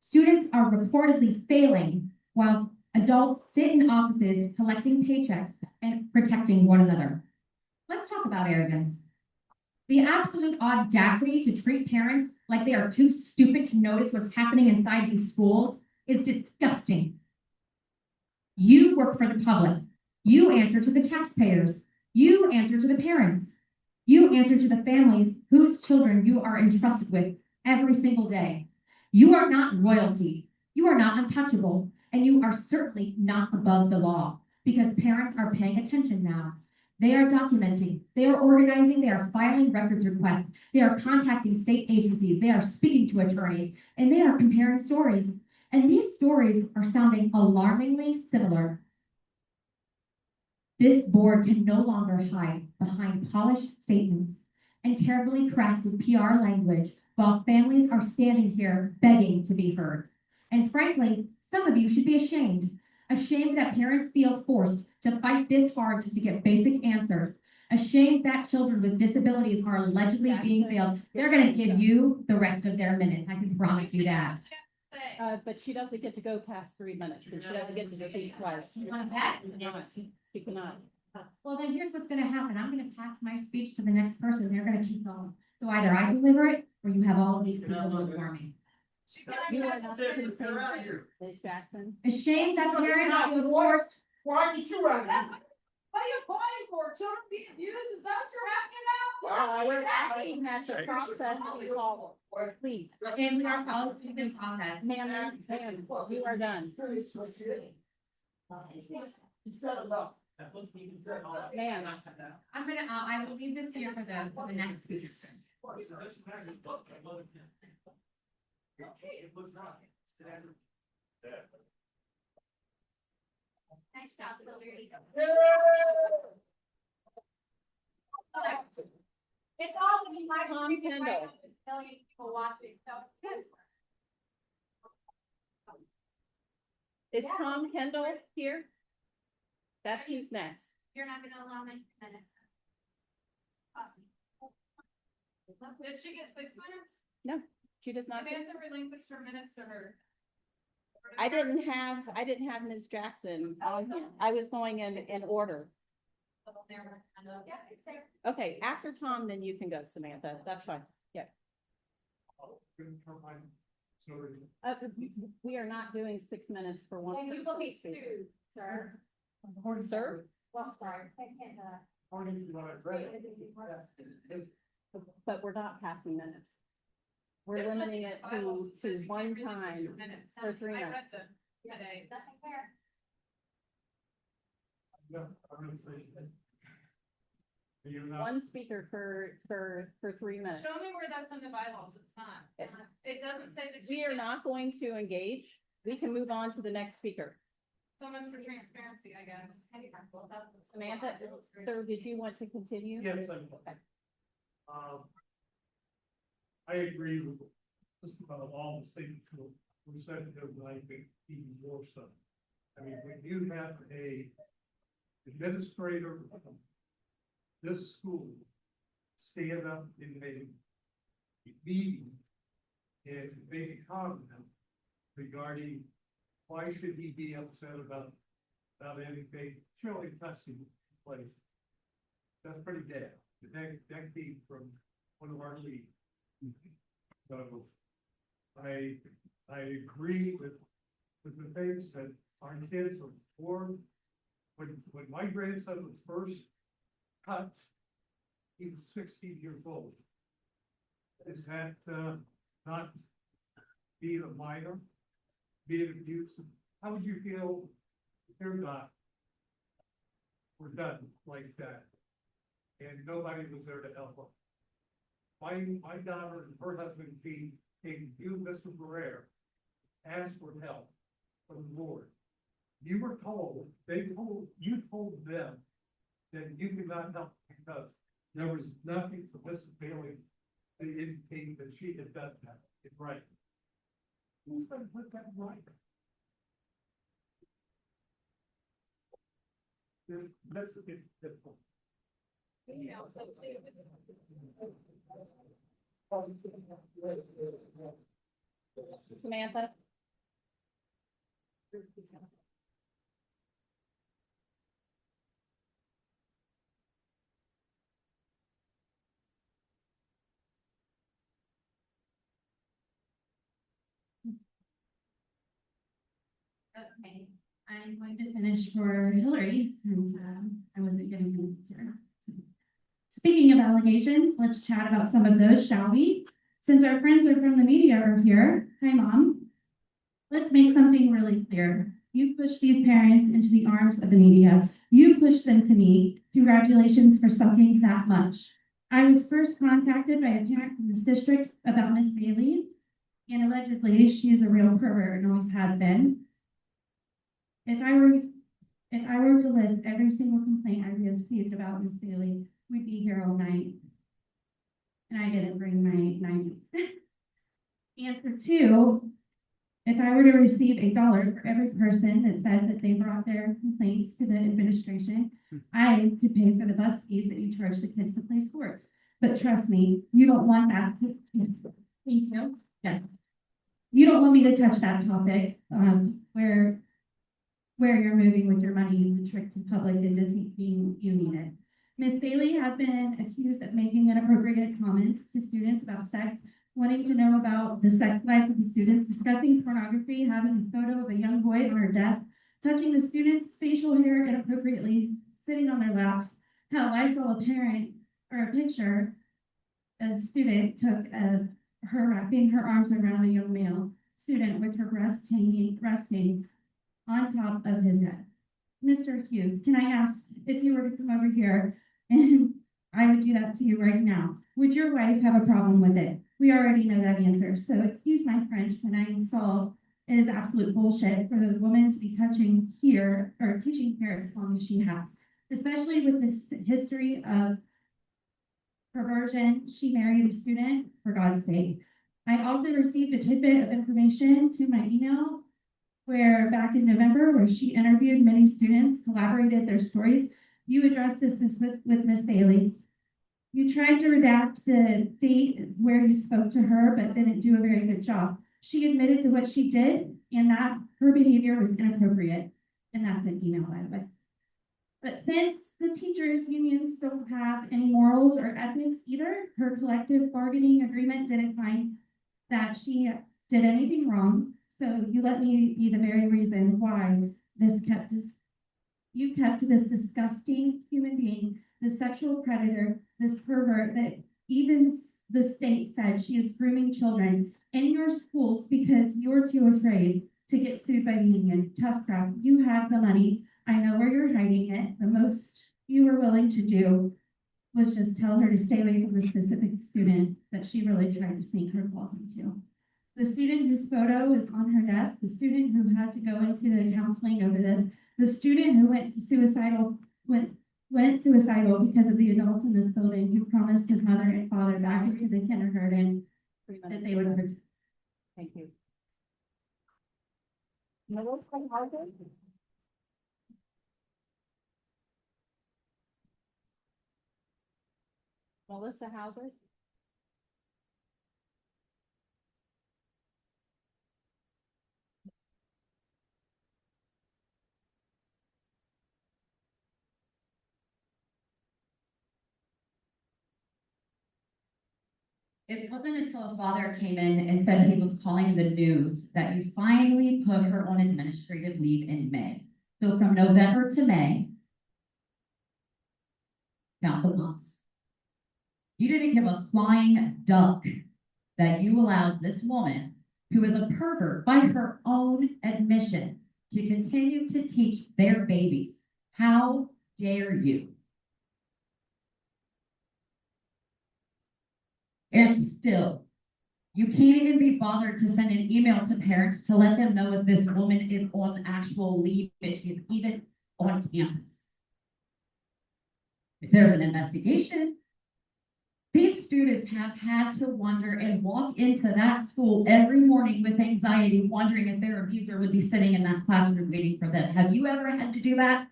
Students are reportedly failing while adults sit in offices collecting paychecks and protecting one another. Let's talk about arrogance. The absolute audacity to treat parents like they are too stupid to notice what's happening inside these schools is disgusting. You work for the public. You answer to the taxpayers. You answer to the parents. You answer to the families whose children you are entrusted with every single day. You are not royalty. You are not untouchable. And you are certainly not above the law because parents are paying attention now. They are documenting, they are organizing, they are filing records requests, they are contacting state agencies, they are speaking to attorneys, and they are comparing stories. And these stories are sounding alarmingly similar. This board can no longer hide behind polished statements and carefully crafted PR language while families are standing here begging to be heard. And frankly, some of you should be ashamed. Ashamed that parents feel forced to fight this hard just to get basic answers. Ashamed that children with disabilities are allegedly being failed. They're going to give you the rest of their minutes. I can promise you that. But she doesn't get to go past 3 minutes and she doesn't get to speak twice. You want that? She cannot. Well, then here's what's going to happen. I'm going to pass my speech to the next person. They're going to keep going. So either I deliver it or you have all of these people do it for me. You are not here, Ms. Jackson. Ashamed that parents were forced. Why did you run? What are you applying for? Children being abused? Is that what you're asking about? Asking that the process be followed. Please, And we are following the process. ma'am, you are done. Ma'am, I'm gonna, I will leave this here for the next speaker. Nice job, Hillary. It's all gonna be my Tom Kendall. million people watching, so. Is Tom Kendall here? That's who's next. You're not gonna allow me to finish. Did she get 6 minutes? She does not. Samantha relinquished her minutes to her. I didn't have Ms. Jackson on here. I was going in order. Okay, after Tom, then you can go, Samantha. That's fine. Yeah. We are not doing 6 minutes for one. And you will be person. sued, sir. Sir, Well, sorry, I can't, but we're not passing minutes. We're limiting it to one time for 3 I minutes. read them today. nothing fair. One speaker for 3 minutes. Show me where that's in the bylaws, it's not. It doesn't say that. you We are can- not going to engage. We can move on to the next speaker. So much for transparency, I guess. Samantha, sir, did you want to continue? Yes, I agree with just about all the statements were said, and I think even more so. I mean, when you have a administrator of this school stand up in a meeting and make a comment regarding why should he be upset about anything, surely touching place. That's pretty bad. That came from one of our leads. So I agree with the things that our kids are born. When my grandson was first cut, he was 16 years old. Is that not being a minor, being abusive? How would you feel if your daughter were done like that and nobody was there to help her? My daughter and her husband came to you, Mr. Barrera, asked for help from the board. You were told, you told them that you could not help because there was nothing for Mrs. Bailey to indicate that she had done that. It's right. Who's going to put that right? That's the point. Samantha? Okay, I'm going to finish for Hillary since I wasn't getting minutes here. Speaking of allegations, let's chat about some of those, shall we? Since our friends are from the media are here, hi Mom. Let's make something really clear. You pushed these parents into the arms of the media. You pushed them to me. Congratulations for sucking that much. I was first contacted by a parent from this district about Miss Bailey, and allegedly she is a real pervert and always has been. If I were to list every single complaint I received about Miss Bailey, we'd be here all night. And I didn't bring my 90s. And for two, if I were to receive $1 for every person that said that they brought their complaints to the administration, I could pay for the bus fees that you charge the kids to play sports. But trust me, you don't want that to, thank you. Yeah. You don't want me to touch that topic, where you're moving with your money and the trick to public into thinking you mean it. Miss Bailey has been accused of making inappropriate comments to students about sex, wanting to know about the sex lives of the students, discussing pornography, having a photo of a young boy on her desk, touching the students' facial hair inappropriately, sitting on their laps. Hell, I saw a parent or a picture a student took of her wrapping her arms around a young male student with her breast resting on top of his head. Mr. Hughes, can I ask if you were to come over here and I would do that to you right now, would your wife have a problem with it? We already know that answer, so excuse my French when I saw it is absolute bullshit for the woman to be touching here or teaching here as long as she has, especially with this history of perversion. She married a student, for God's sake. I also received a tidbit of information to my email where back in November, where she interviewed many students, collaborated their stories. You addressed this with Miss Bailey. You tried to redact the date where you spoke to her, but didn't do a very good job. She admitted to what she did and that her behavior was inappropriate. And that's an email, by the way. But since the teachers' unions don't have any morals or ethics either, her collective bargaining agreement didn't find that she did anything wrong. So you let me be the very reason why you kept this disgusting human being, this sexual predator, this pervert that even the state said she is grooming children in your schools because you're too afraid to get sued by the union. Tough crap. You have the money. I know where you're hiding it. The most you were willing to do was just tell her to stay away from the specific student that she really tried to sneak her claws into. The student whose photo is on her desk, the student who had to go into the counseling over this, the student who went suicidal because of the adults in this building who promised his mother and father back into the kindergarten 3 that minutes. they would protect. Thank you. Melissa Hauser? Melissa Hauser? It wasn't until a father came in and said he was calling the news that you finally put her on administrative leave in May. So from November to May, count the months. You didn't give a flying duck that you allowed this woman, who is a pervert by her own admission, to continue to teach their babies. How dare you? And still, you can't even be bothered to send an email to parents to let them know if this woman is on actual leave, if she's even on campus. If there's an investigation, these students have had to wonder and walk into that school every morning with anxiety, wondering if their abuser would be sitting in that classroom waiting for them. Have you ever had to do that?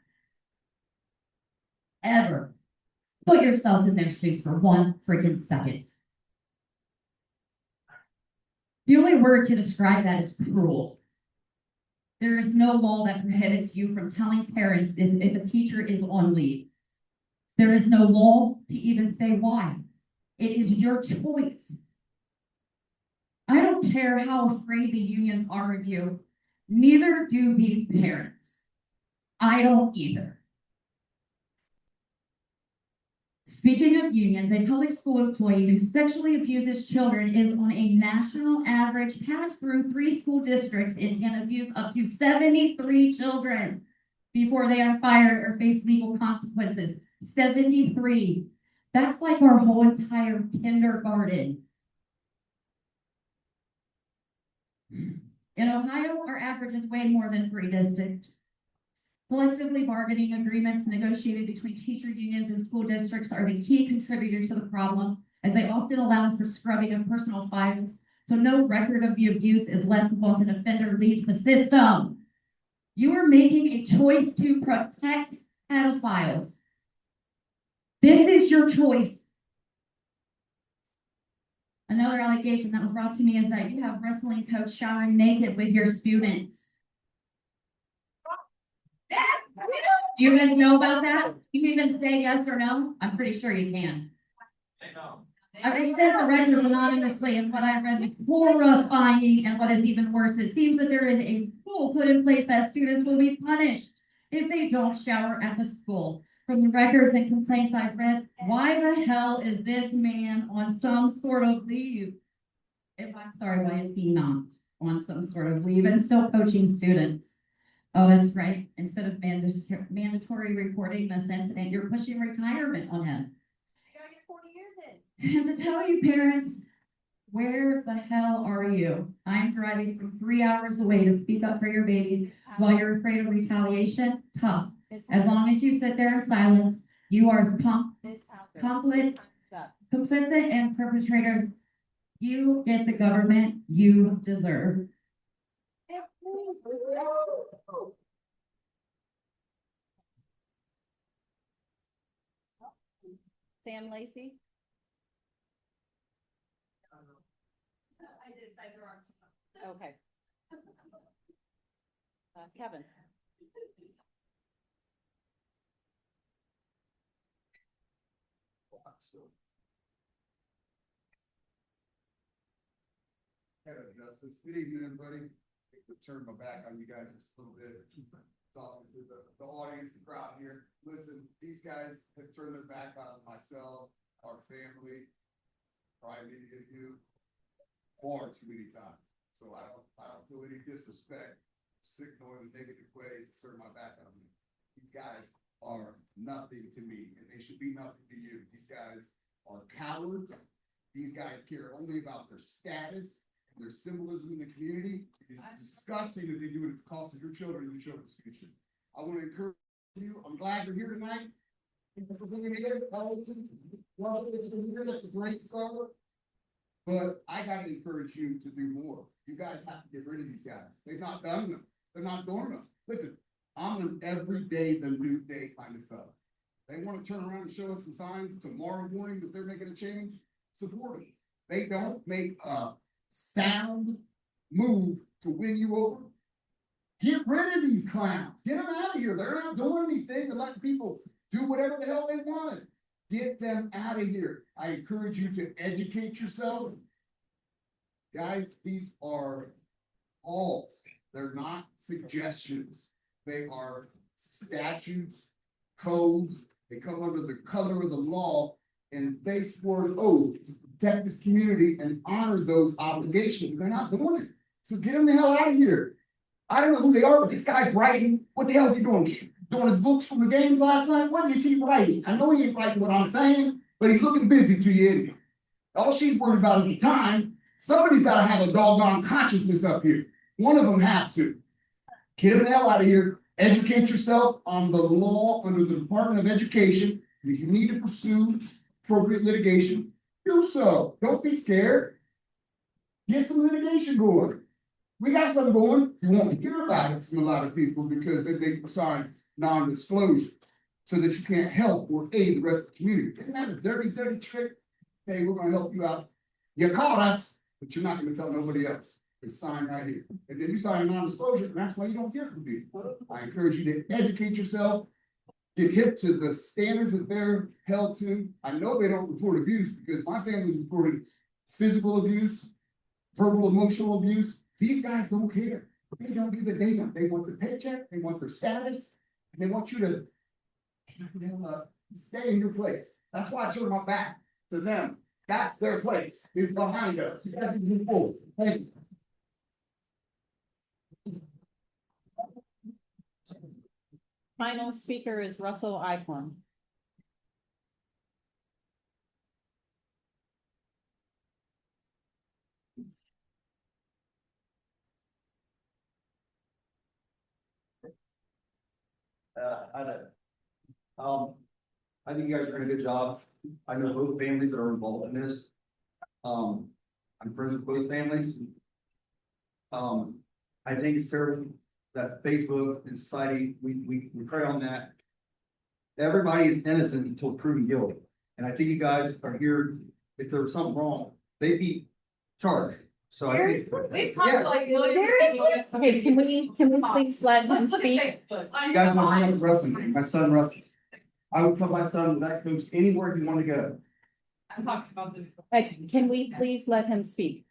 Ever? Put yourself in their shoes for 1 freaking second. The only word to describe that is cruel. There is no law that prohibits you from telling parents if a teacher is on leave. There is no law to even say why. It is your choice. I don't care how afraid the unions are of you. Neither do these parents. I don't either. Speaking of unions, a public school employee who sexually abuses children is on a national average pass through 3 school districts and can abuse up to 73 children before they are fired or face legal consequences. 73. That's like our whole entire kindergarten. In Ohio, our average is way more than 3 districts. Collectively bargaining agreements negotiated between teacher unions and school districts are the key contributors to the problem, as they often allow for scrubbing of personal files, so no record of the abuse is left once an offender leaves the system. You are making a choice to protect pedophiles. This is your choice. Another allegation that was brought to me is that you have wrestling coach showering naked with your students. Do you guys know about that? You can even say yes or no. I'm pretty sure you can. I read the record anonymously, and what I read is horrifying, and what is even worse, it seems that there is a rule put in place that students will be punished if they don't shower at the school. From the records and complaints I've read, why the hell is this man on some sort of leave? If I'm sorry, why is he not on some sort of leave and still coaching students? Oh, that's right. Instead of mandatory reporting this incident, you're pushing retirement on him. I gotta get 40 years in. And to tell you parents, where the hell are you? I'm driving from 3 hours away to speak up for your babies while you're afraid of retaliation. Tough. As long as you sit there in silence, you are complicit and perpetrators. You get the government you deserve. Sam Lacey? Okay. Kevin. Head of Justice. Good evening, everybody. To turn my back on you guys just a little bit. Talking to the audience, the crowd here. Listen, these guys have turned their back on myself, our family, probably many of you, far too many times. So I don't feel any disrespect, signal in a negative way to turn my back on me. These guys are nothing to me, and they should be nothing to you. These guys are cowards. These guys care only about their status, their symbolism in the community. It is disgusting that they do it at the cost of your children and your children's future. I want to encourage you. I'm glad you're here tonight. That's a great start. But I gotta encourage you to do more. You guys have to get rid of these guys. They've not done them. They're not doing them. Listen, I'm an every day's a new day kind of fellow. They want to turn around and show us some signs tomorrow morning that they're making a change. Support them. They don't make a sound move to win you over. Get rid of these clowns. Get them out of here. They're not doing anything to let people do whatever the hell they want. Get them out of here. I encourage you to educate yourself. Guys, these are laws. They're not suggestions. They are statutes, codes. They come under the color of the law, and they swore an oath to protect this community and honor those obligations. They're not doing it. So get them the hell out of here. I don't know who they are, but this guy's writing. What the hell is he doing? Doing his books from the games last night? What is he writing? I know he ain't writing what I'm saying, but he's looking busy to you anyway. All she's worried about is the time. Somebody's got to have a doggone consciousness up here. One of them has to. Get him the hell out of here. Educate yourself on the law under the Department of Education. If you need to pursue appropriate litigation, do so. Don't be scared. Get some litigation going. We got something going. You won't hear about it from a lot of people because they sign non-disclosure so that you can't help or aid the rest of the community. Isn't that a dirty, dirty trick? Hey, we're going to help you out. You caught us, but you're not going to tell nobody else. It's signed right here. And then you sign a non-disclosure, and that's why you don't hear from people. I encourage you to educate yourself, get hip to the standards that they're held to. I know they don't report abuse because my family's reported physical abuse, verbal, emotional abuse. These guys don't care. They don't give a damn. They want the paycheck, they want their status, and they want you to stay in your place. That's why I showed my back to them. That's their place. It's behind us. You got to move forward. Thank you. Final speaker is Russell Eichlin. I think you guys are doing a good job. I know both families that are involved in this. I'm friends with both families. I think it's terrible that Facebook and society, we prey on that. Everybody is innocent until proven guilty. And I think you guys are here, if there was something wrong, they'd be charged. So I think. We've talked to like millions of people. Okay, can we please let him speak? You guys want to bring up wrestling, my son wrestles. I would put my son with that coach anywhere he wanted to go. I'm talking about this. Can we please let him speak?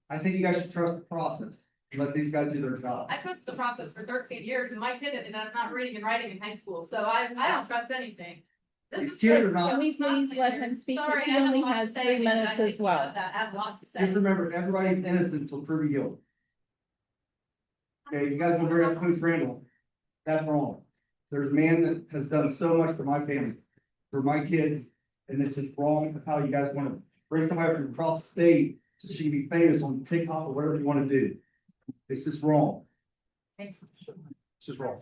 I think you guys should trust the process. Let these guys do their job. I trusted the process for 13 years and my kid ended up not reading and writing in high school, so I don't trust anything. This These is kids are crazy. not- Can we please let him speak? Sorry, Because he I have only a lot to has say 3 because minutes I think as well. about that. I have a lot to Just say. remember, everybody's innocent until proven guilty. Okay, you guys want to bring up Coach Randall? That's wrong. There's a man that has done so much for my family, for my kids, and it's just wrong of how you guys want to bring somebody from across the state so she can be famous on TikTok or whatever you want to do. It's just wrong. It's just wrong.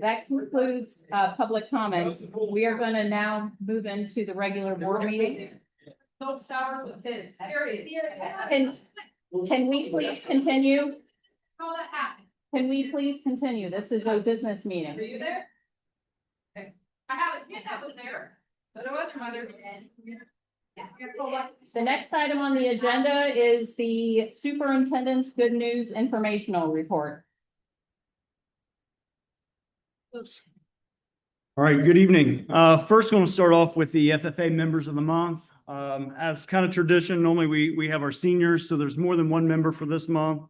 That concludes public comments. We are going to now move into the regular board meeting. Don't shower with kids, period. Can we please continue? How that happen? Can we please continue? This is a business Are meeting. you there? Okay. I have a Yeah, that was there. So do other mothers. The next item on the agenda is the superintendent's good news informational report. All right, good evening. First, going to start off with the FFA members of the month. As kind of tradition, normally we have our seniors, so there's more than one member for this month.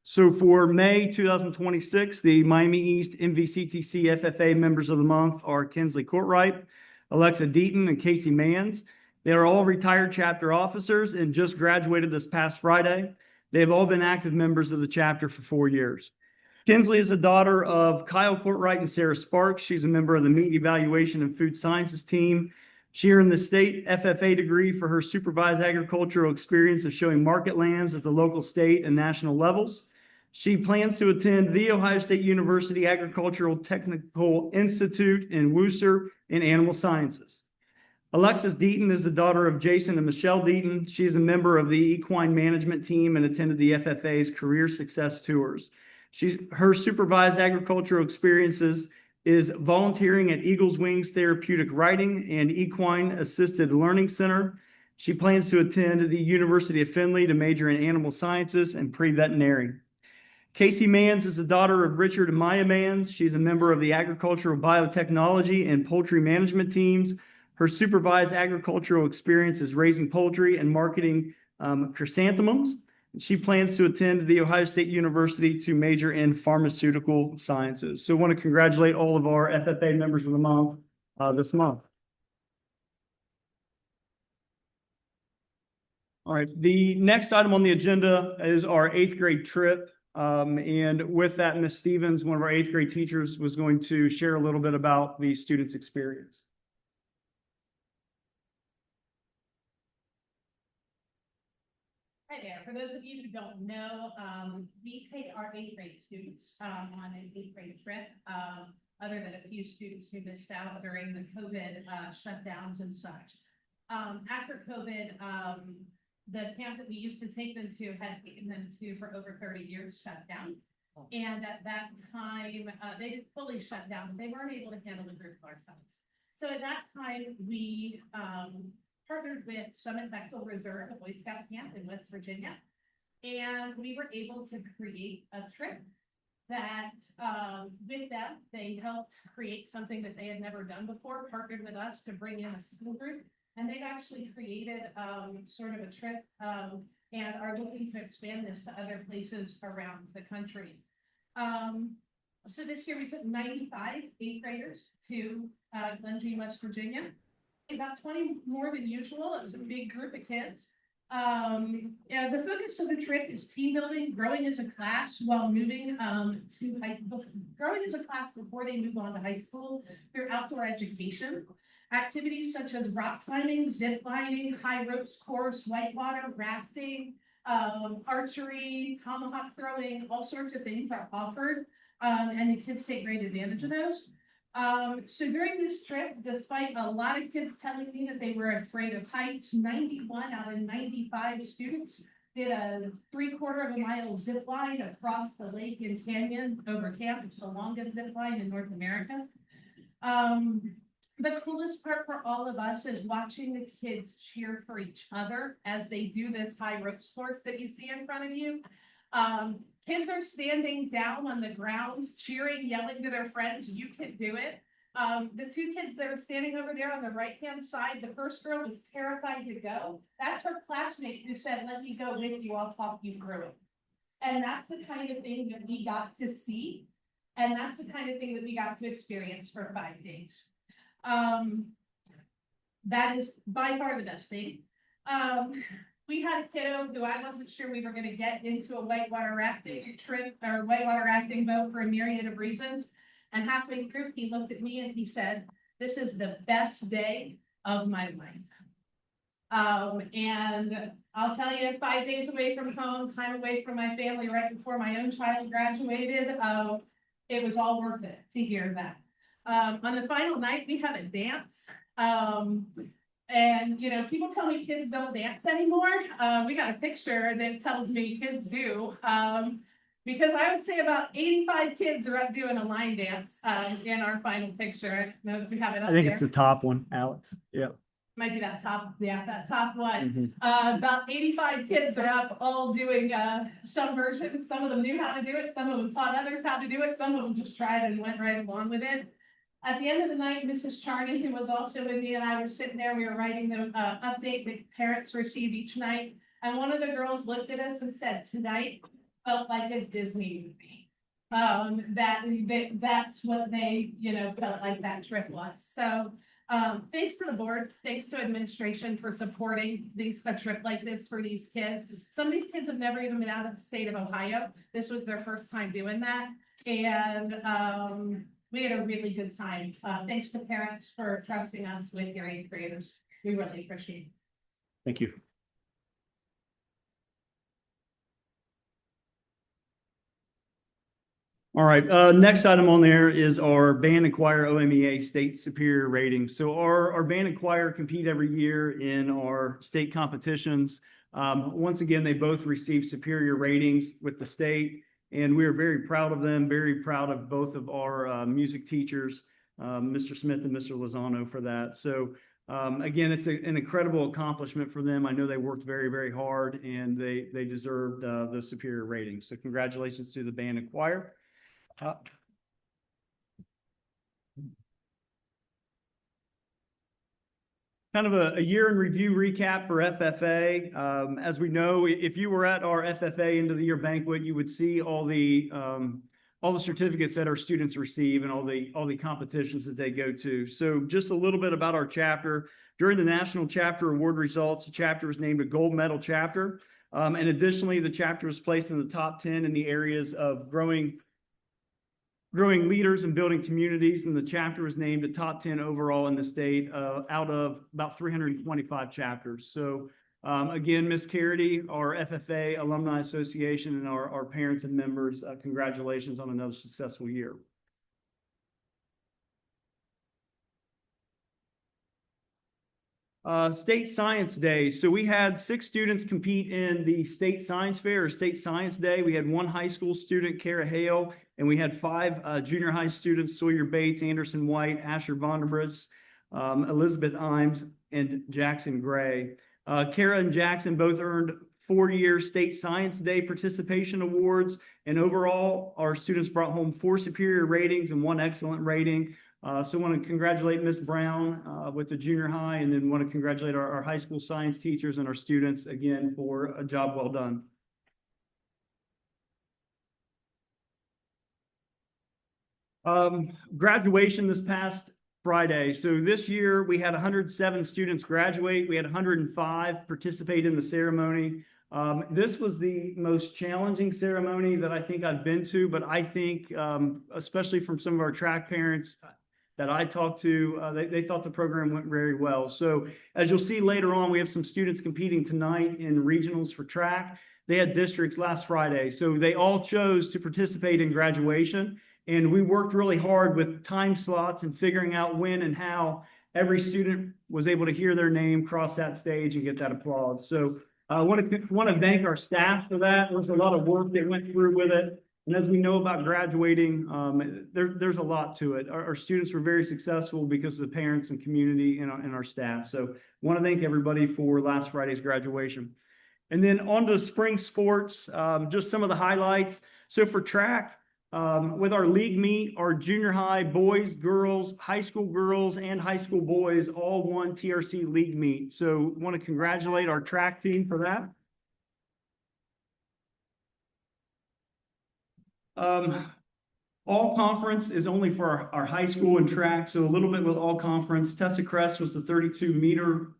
So for May 2026, the Miami East MVCTC FFA members of the month are Kinsley Courtwright, Alexa Deaton, and Casey Manns. They are all retired chapter officers and just graduated this past Friday. They have all been active members of the chapter for 4 years. Kinsley is the daughter of Kyle Courtwright and Sarah Sparks. She's a member of the Meat Evaluation and Food Sciences team. She earned the state FFA degree for her supervised agricultural experience of showing market lands at the local, state, and national levels. She plans to attend the Ohio State University Agricultural Technical Institute in Worcester in animal sciences. Alexis Deaton is the daughter of Jason and Michelle Deaton. She is a member of the equine management team and attended the FFA's career success tours. Her supervised agricultural experiences is volunteering at Eagles Wings Therapeutic Riding and Equine Assisted Learning Center. She plans to attend the University of Findlay to major in animal sciences and pre-veterinary. Casey Manns is the daughter of Richard and Maya Manns. She's a member of the agricultural biotechnology and poultry management teams. Her supervised agricultural experience is raising poultry and marketing chrysanthemums. She plans to attend the Ohio State University to major in pharmaceutical sciences. So I want to congratulate all of our FFA members of the month this month. All right, the next item on the agenda is our 8th grade trip. And with that, Ms. Stevens, one of our 8th grade teachers, was going to share a little bit about the students' experience. Hi there. For those of you who don't know, we take our 8th grade students on an 8th grade trip, other than a few students who missed out during the COVID shutdowns and such. After COVID, the camp that we used to take them to had taken them to for over 30 years shut down. And at that time, they didn't fully shut down, but they weren't able to handle the group of our size. So at that time, we partnered with Summit Bechtel Reserve, a Boy Scout camp in West Virginia. And we were able to create a trip that with them, they helped create something that they had never done before, partnered with us to bring in a school group. And they've actually created sort of a trip and are looking to expand this to other places around the country. So this year we took 95 8th graders to Glenjean, West Virginia. About 20 more than usual. It was a big group of kids. The focus of the trip is team building, growing as a class while moving growing as a class before they move on to high school through outdoor education. Activities such as rock climbing, zip lining, high ropes course, whitewater rafting, archery, tomahawk throwing, all sorts of things are offered, and the kids take great advantage of those. So during this trip, despite a lot of kids telling me that they were afraid of heights, 91 out of 95 students did a 3/4 of a mile zip line across the lake and canyon over camp. It's the longest zip line in North America. The coolest part for all of us is watching the kids cheer for each other as they do this high ropes course that you see in front of you. Kids are standing down on the ground, cheering, yelling to their friends, "You can do it." The 2 kids that are standing over there on the right-hand side, the first girl was terrified to go. That's her classmate who said, "Let me go with you, I'll talk you through it." And that's the kind of thing that we got to see. And that's the kind of thing that we got to experience for 5 days. That is by far the best thing. We had a kiddo who I wasn't sure we were going to get into a whitewater rafting trip or whitewater rafting boat for a myriad of reasons. And halfway through, he looked at me and he said, "This is the best day of my life." And I'll tell you, 5 days away from home, time away from my family right before my own child graduated, it was all worth it to hear that. On the final night, we have a dance. And, you know, people tell me kids don't dance anymore. We got a picture that tells me kids do. Because I would say about 85 kids are up doing a line dance, in our final picture. I don't know if we have it up I think there. it's the top one, Alex. Yeah. Might be that top, yeah, that top one. Mhm. About 85 kids are up all doing, some version. Some of them knew how to do it. Some of them taught others how to do it. Some of them just tried and went right along with it. At the end of the night, Mrs. Charney, who was also with me, and I were sitting there, we were writing the, update that parents receive each night. And one of the girls looked at us and said, tonight felt like a Disney movie. That's what they, felt like that trip was. So, thanks to the board, thanks to administration for supporting a trip like this for these kids. Some of these kids have never even been out of the state of Ohio. This was their first time doing that. And, we had a really good time. Thanks to parents for trusting us with your eighth graders. We really appreciate it. Thank you. All right, next item on there is our band and choir OMEA state superior rating. So our band and choir compete every year in our state competitions. Once again, they both receive superior ratings with the state, and we are very proud of them, very proud of both of our music teachers, Mr. Smith and Mr. Lozano, for that. So again, it's an incredible accomplishment for them. I know they worked very, very hard, and they deserved the superior rating. So congratulations to the band and choir. Kind of a year in review recap for FFA. As we know, if you were at our FFA end of the year banquet, you would see all the certificates that our students receive and all the competitions that they go to. So just a little bit about our chapter. During the National Chapter Award results, the chapter was named a gold medal chapter. And additionally, the chapter was placed in the top 10 in the areas of growing leaders and building communities, and the chapter was named a top 10 overall in the state out of about 325 chapters. So again, Ms. Carity, our FFA Alumni Association, and our parents and members, congratulations on another successful year. State Science Day. So we had 6 students compete in the State Science Fair or State Science Day. We had 1 high school student, Kara Hale, and we had 5 junior high students, Sawyer Bates, Anderson White, Asher Vonderbris, Elizabeth Imes, and Jackson Gray. Kara and Jackson both earned 4-year State Science Day participation awards, and overall, our students brought home 4 superior ratings and 1 excellent rating. So I want to congratulate Ms. Brown with the junior high, and then want to congratulate our high school science teachers and our students again for a job well done. Graduation this past Friday. So this year we had 107 students graduate. We had 105 participate in the ceremony. This was the most challenging ceremony that I think I've been to, but I think, especially from some of our track parents that I talked to, they thought the program went very well. So as you'll see later on, we have some students competing tonight in regionals for track. They had districts last Friday, so they all chose to participate in graduation. And we worked really hard with time slots and figuring out when and how every student was able to hear their name cross that stage and get that applause. So I want to thank our staff for that. There was a lot of work that went through with it. And as we know about graduating, there's a lot to it. Our students were very successful because of the parents and community and our staff. So I want to thank everybody for last Friday's graduation. And then on to spring sports, just some of the highlights. So for track, with our league meet, our junior high boys, girls, high school girls, and high school boys all won TRC league meet. So I want to congratulate our track team for that. All conference is only for our high school and track. So a little bit with all conference. Tessa Crest was the 32-meter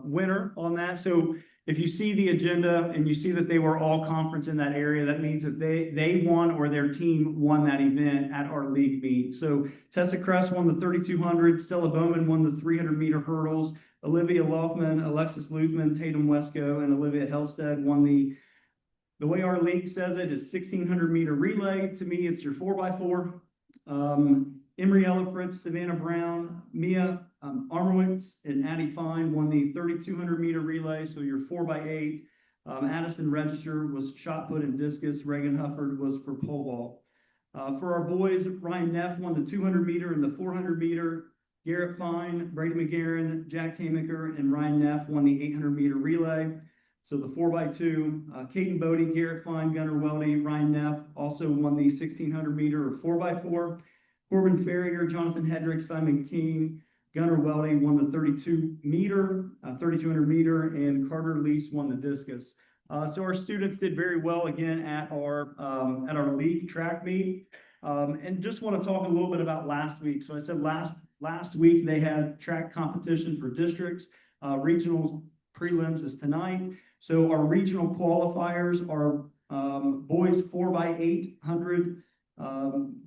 winner on that. So if you see the agenda and you see that they were all conference in that area, that means that they won or their team won that event at our league meet. So Tessa Crest won the 3200, Stella Bowman won the 300-meter hurdles, Olivia Loffman, Alexis Luthman, Tatum Wesco, and Olivia Helsted won the way our league says it is 1600-meter relay. To me, it's your 4x4. Emery Fritz, Savannah Brown, Mia Armowitz, and Addie Fine won the 3200-meter relay, so your 4x8. Addison Register was shot put and discus. Reagan Hufford was for pole vault. For our boys, Ryan Neff won the 200 meter and the 400 meter. Garrett Fine, Brady McGarren, Jack Kamaker, and Ryan Neff won the 800 meter relay. So the 4x2, Caden Bodie, Garrett Fine, Gunnar Weldy, Ryan Neff also won the 1600 meter or 4x4. Corbin Ferrier, Jonathan Hedrick, Simon King, Gunnar Weldy won the 3200 meter, and Carter Lease won the discus. So our students did very well again at our league track meet. And just want to talk a little bit about last week. So I said last week they had track competition for districts. Regional prelims is tonight. So our regional qualifiers are boys 4x800.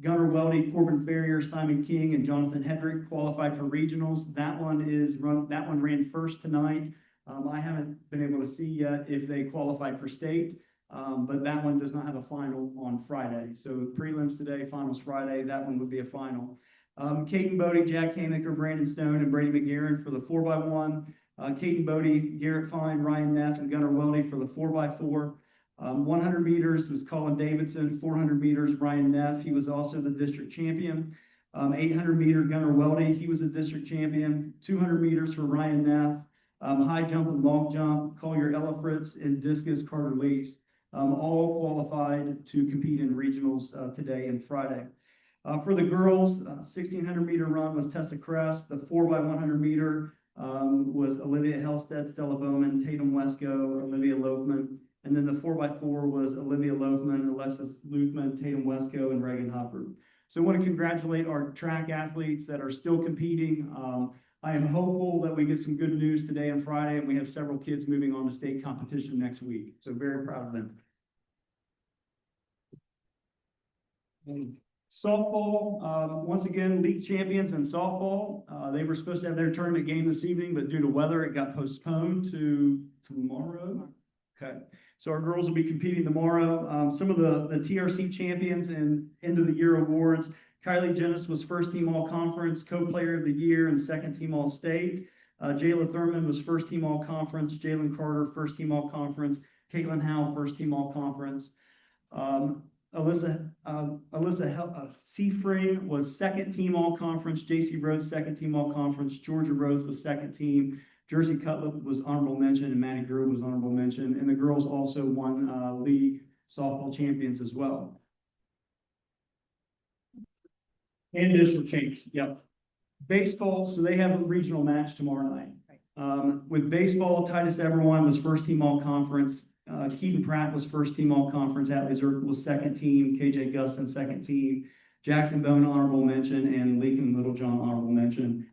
Gunnar Weldy, Corbin Ferrier, Simon King, and Jonathan Hedrick qualified for regionals. That one ran first tonight. I haven't been able to see yet if they qualified for state, but that one does not have a final on Friday. So prelims today, finals Friday. That one would be a final. Caden Bodie, Jack Kamaker, Brandon Stone, and Brady McGarren for the 4x1. Caden Bodie, Garrett Fine, Ryan Neff, and Gunnar Weldy for the 4x4. 100 meters was Colin Davidson. 400 meters, Ryan Neff. He was also the district champion. 800 meter, Gunnar Weldy. He was a district champion. 200 meters for Ryan Neff. High jump and long jump, Collier Ellifritz, and discus, Carter Lease. All qualified to compete in regionals today and Friday. For the girls, 1600 meter run was Tessa Crest. The 4x100 meter was Olivia Helsted, Stella Bowman, Tatum Wesco, Olivia Loafman. And then the 4x4 was Olivia Loafman, Alexis Luthman, Tatum Wesco, and Reagan Hufford. So I want to congratulate our track athletes that are still competing. I am hopeful that we get some good news today and Friday, and we have several kids moving on to state competition next week. So very proud of them. And softball, once again, league champions in softball. They were supposed to have their tournament game this evening, but due to weather, it got postponed to tomorrow. Okay, so our girls will be competing tomorrow. Some of the TRC champions and end of the year awards. Kylie Jennis was first team all conference, co-player of the year, and second team all state. Jayla Thurman was first team all conference. Jalen Carter, first team all conference. Caitlin Howe, first team all conference. Alyssa Seafring was second team all conference. JC Rhodes, second team all conference. Georgia Rose was second team. Jersey Cutlip was honorable mention, and Maddie Grove was honorable mention. And the girls also won league softball champions as well. And district champs, yep. Baseball, so they have a regional match tomorrow night. With baseball, Titus Everyone was first team all conference. Keaton Pratt was first team all conference. Atlee Zirkle was second team. KJ Gustin, second team. Jackson Bone, honorable mention, and Leakin Littlejohn, honorable mention.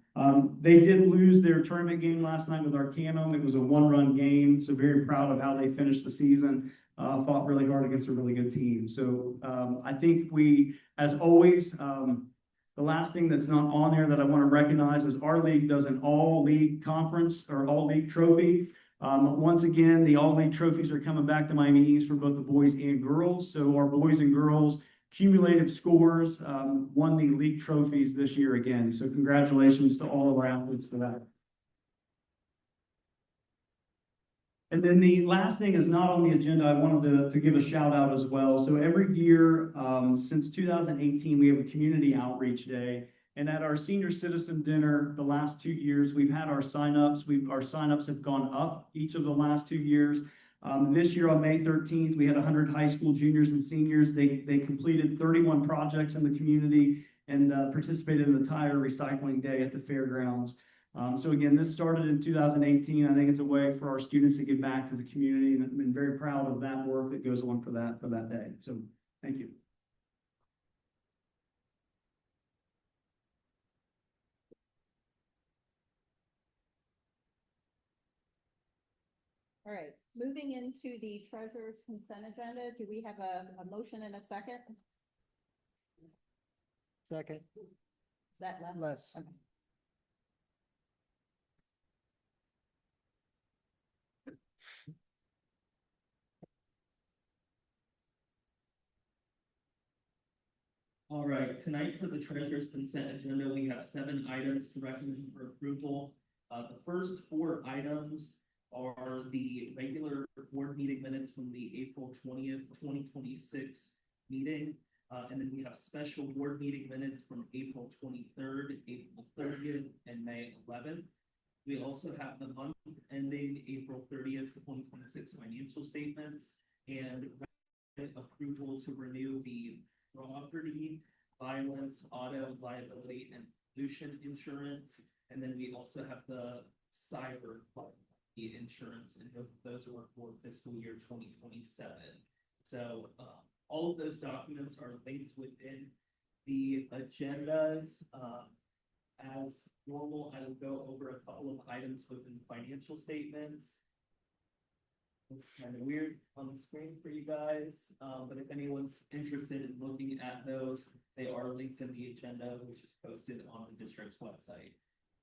They did lose their tournament game last night with Arcanum. It was a one-run game, so very proud of how they finished the season. Fought really hard against a really good team. So I think we, as always, the last thing that's not on there that I want to recognize is our league does an all-league conference or all-league trophy. Once again, the all-league trophies are coming back to Miami East for both the boys and girls. So our boys and girls cumulative scores won the league trophies this year again. So congratulations to all of our athletes for that. And then the last thing is not on the agenda. I wanted to give a shout out as well. So every year since 2018, we have a community outreach day. And at our senior citizen dinner, the last 2 years, we've had our signups. Our signups have gone up each of the last 2 years. This year on May 13th, we had 100 high school juniors and seniors. They completed 31 projects in the community and participated in the tire recycling day at the fairgrounds. So again, this started in 2018. I think it's a way for our students to give back to the community, and I'm very proud of that work that goes on for that day. So thank you. All right, moving into the treasurer's consent agenda, do we have a motion and a second? Second. Is that less? Less. Okay. All right, tonight for the treasurer's consent agenda, we have 7 items to recommend for approval. The first 4 items are the regular board meeting minutes from the April 20th, 2026 meeting. And then we have special board meeting minutes from April 23rd, April 30th, and May 11th. We also have the month ending April 30th, 2026 financial statements and approval to renew the property, violence, auto liability, and pollution insurance. And then we also have the cyber insurance, and those are for fiscal year 2027. So all of those documents are linked within the agendas. As normal, I will go over a couple of items within financial statements. It's kind of weird on the screen for you guys, but if anyone's interested in looking at those, they are linked in the agenda, which is posted on the district's website.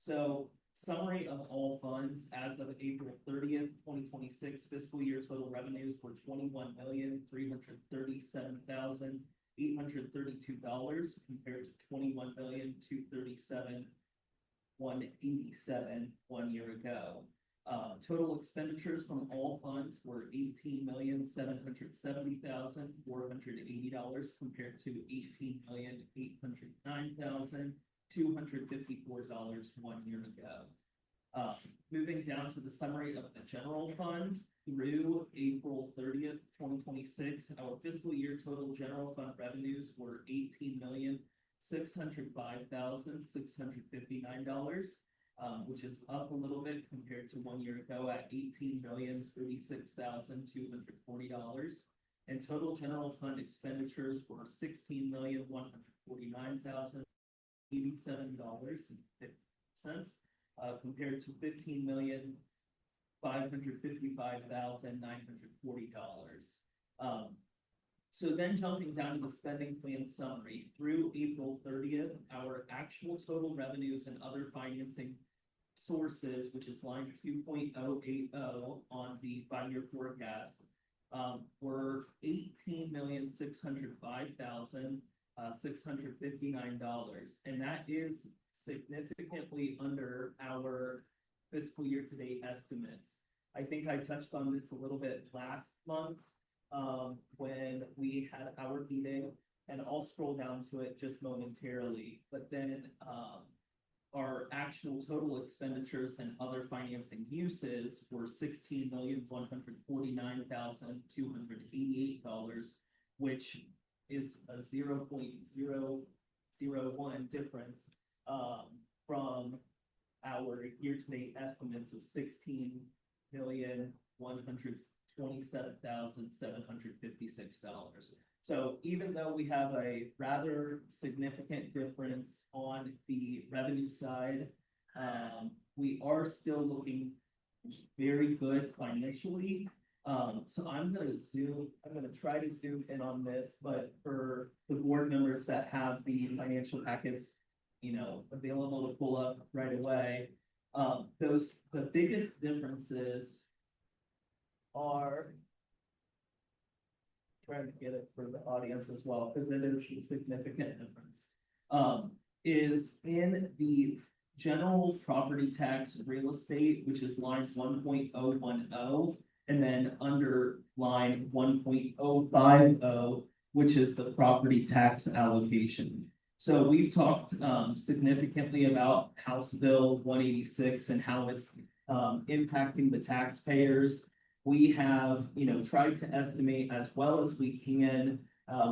So, summary of all funds as of April 30th, 2026, fiscal year total revenues were $21,337,832 compared to $21,237,187 1 year ago. Total expenditures from all funds were $18,770,480 compared to $18,809,254 1 year ago. Moving down to the summary of the general fund through April 30th, 2026, our fiscal year total general fund revenues were $18,605,659. Which is up a little bit compared to 1 year ago at $18,036,240. And total general fund expenditures were $16,149,087.50, compared to $15,555,940. So then jumping down to the spending plan summary, through April 30th, our actual total revenues and other financing sources, which is line 2.080 on the 5-year forecast, were $18,605,659, and that is significantly under our fiscal year to date estimates. I think I touched on this a little bit last month when we had our meeting, and I'll scroll down to it just momentarily, but then our actual total expenditures and other financing uses were $16,149,288, which is a 0.001 difference from our year-to-date estimates of $16,127,756. So even though we have a rather significant difference on the revenue side, we are still looking very good financially. So I'm going to try to zoom in on this, but for the board members that have the financial packets, available to pull up right away, the biggest differences are, trying to get it for the audience as well, because it is a significant difference, is in the general property tax real estate, which is line 1.010, and then under line 1.050, which is the property tax allocation. So we've talked significantly about House Bill 186 and how it's impacting the taxpayers. We have, tried to estimate as well as we can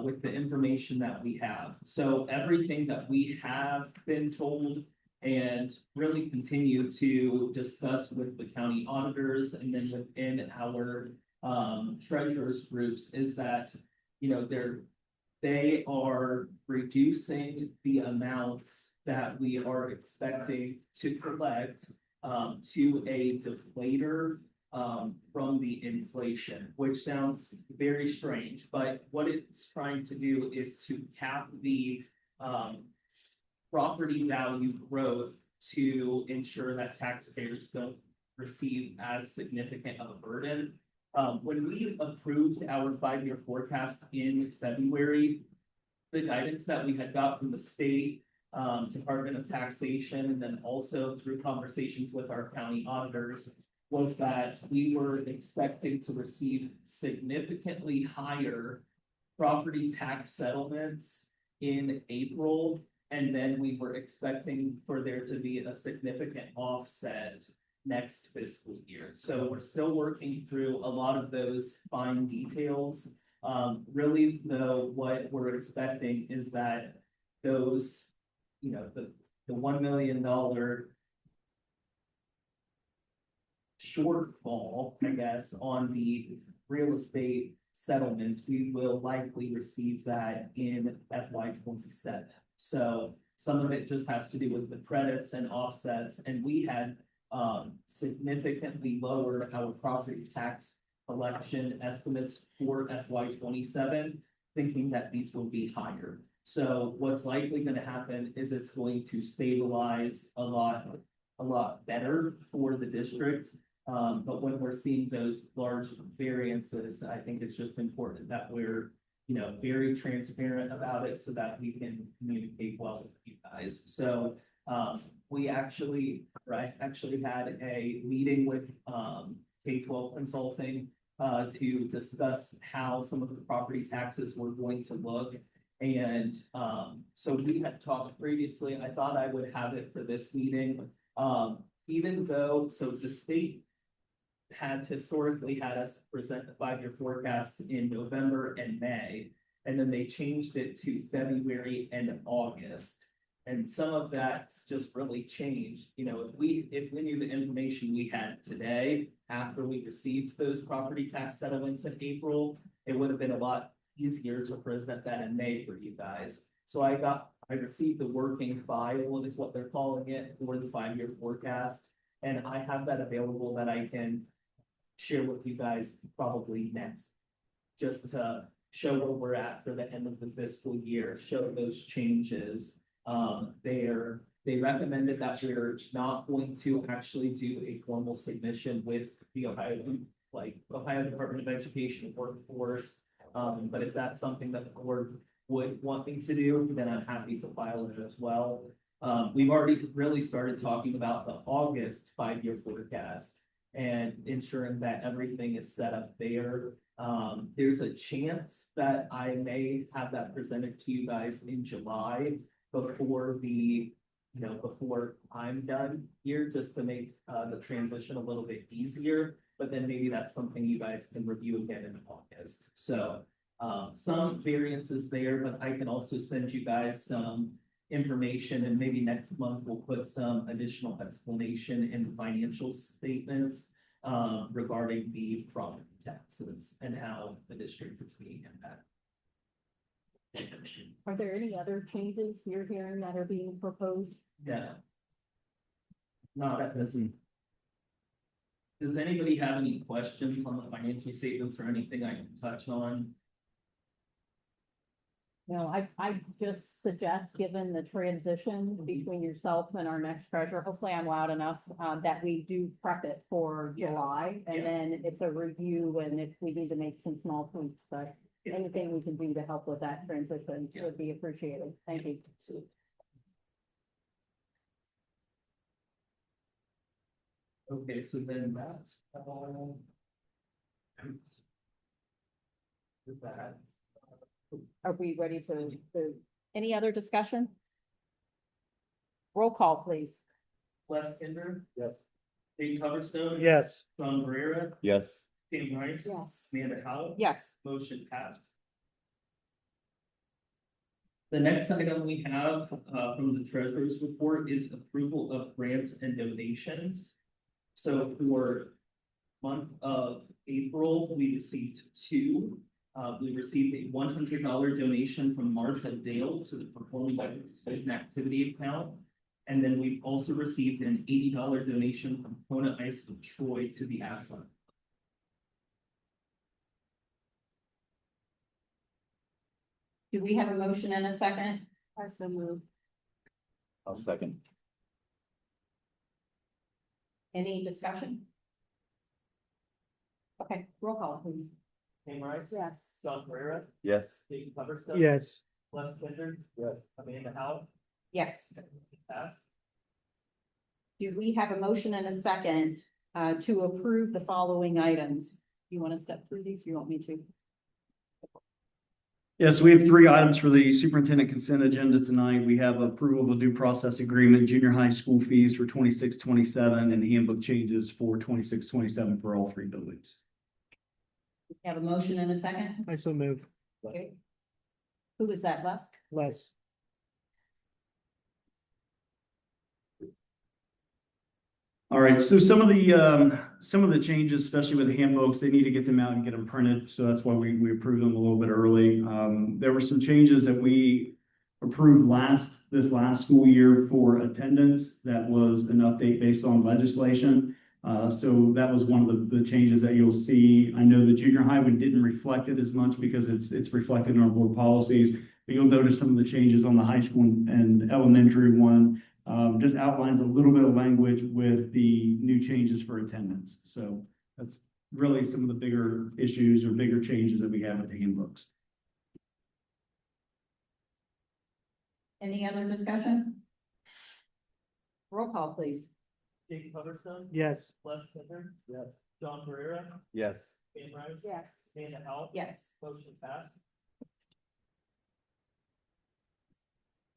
with the information that we have. So everything that we have been told and really continue to discuss with the county auditors and then within our treasurers groups is that, they are reducing the amounts that we are expecting to collect to a deflator from the inflation, which sounds very strange, but what it's trying to do is to cap the property value growth to ensure that taxpayers don't receive as significant of a burden. When we approved our 5-year forecast in February, the guidance that we had got from the state Department of Taxation, and then also through conversations with our county auditors, was that we were expecting to receive significantly higher property tax settlements in April. And then we were expecting for there to be a significant offset next fiscal year. So we're still working through a lot of those fine details. Really though, what we're expecting is that those, you know, the $1 million shortfall, I guess, on the real estate settlements, we will likely receive that in FY 27. So some of it just has to do with the credits and offsets, and we had significantly lowered our property tax collection estimates for FY 27, thinking that these will be higher. So what's likely going to happen is it's going to stabilize a lot better for the district. But when we're seeing those large variances, I think it's just important that we're, you know, very transparent about it so that we can communicate well with you guys. So we actually had a meeting with K-12 Consulting to discuss how some of the property taxes were going to look. And so we had talked previously, I thought I would have it for this meeting. Even though, so the state had historically had us present the 5-year forecasts in November and May, and then they changed it to February and August. And some of that's just really changed. You know, if we knew the information we had today, after we received those property tax settlements in April, it would have been a lot easier to present that in May for you guys. So I received the working file, is what they're calling it, for the 5-year forecast. And I have that available that I can share with you guys probably next, just to show where we're at for the end of the fiscal year, show those changes. They recommended that we're not going to actually do a formal submission with the Ohio Department of Education workforce. But if that's something that the board would want me to do, then I'm happy to file it as well. We've already really started talking about the August 5-year forecast and ensuring that everything is set up there. There's a chance that I may have that presented to you guys in July before I'm done here, just to make the transition a little bit easier. But then maybe that's something you guys can review again in August. So some variances there, but I can also send you guys some information, and maybe next month we'll put some additional explanation in the financial statements regarding the property taxes and how the district is being impacted. Are there any other changes you're hearing that are being proposed? Yeah. No, that doesn't. Does anybody have any questions on the financial statements or anything I can touch on? No, I just suggest, given the transition between yourself and our next treasurer, hopefully I'm loud enough, that we do prep it for July, and then it's a review, and if we need to make some small tweaks, but anything we can do to help with that transition would be appreciated. Thank you. Okay, so then that's with that. Are we ready to any other discussion? Roll call, please. Les Kinder, Yes. Dave Coverstone. Yes. John Barrera, Yes. Tim Rice. Yes. Amanda Howell. Yes. Motion passed. The next item we have from the treasurer's report is approval of grants and donations. So for month of April, we received 2. We received a $100 donation from Martha Dale to the Performing Arts Student Activity account. And then we've also received an $80 donation from Kona Ice of Troy to the Ashland. Do we have a motion and a second? I so move. I'll second. Any discussion? Okay, roll call, please. Tim Rice. Yes. John Barrera, Yes. Dave Coverstone. Yes. Les Kinder. Yes. Amanda Howell. Yes. Passed. Do we have a motion and a second to approve the following items. You want to step through these? You want me to? Yes, we have three items for the superintendent consent agenda tonight. We have approval of a due process agreement, junior high school fees for 26-27, and handbook changes for 26-27 for all three buildings. Have a motion and a second? I so move. Okay. Who is that, Les? Les. All right, so some of the changes, especially with the handbooks, they need to get them out and get them printed. So that's why we approved them a little bit early. There were some changes that we approved this last school year for attendance. That was an update based on legislation. So that was one of the changes that you'll see. I know the junior high one didn't reflect it as much because it's reflected in our board policies, but you'll notice some of the changes on the high school and elementary one. Just outlines a little bit of language with the new changes for attendance. So that's really some of the bigger issues or bigger changes that we have with the handbooks. Any other discussion? Roll call, please. Jake Hubbardston. Yes. Les Kinder. Yes. John Ferreira. Yes. Pam Rice. Yes. Hannah L. Yes. Motion passed.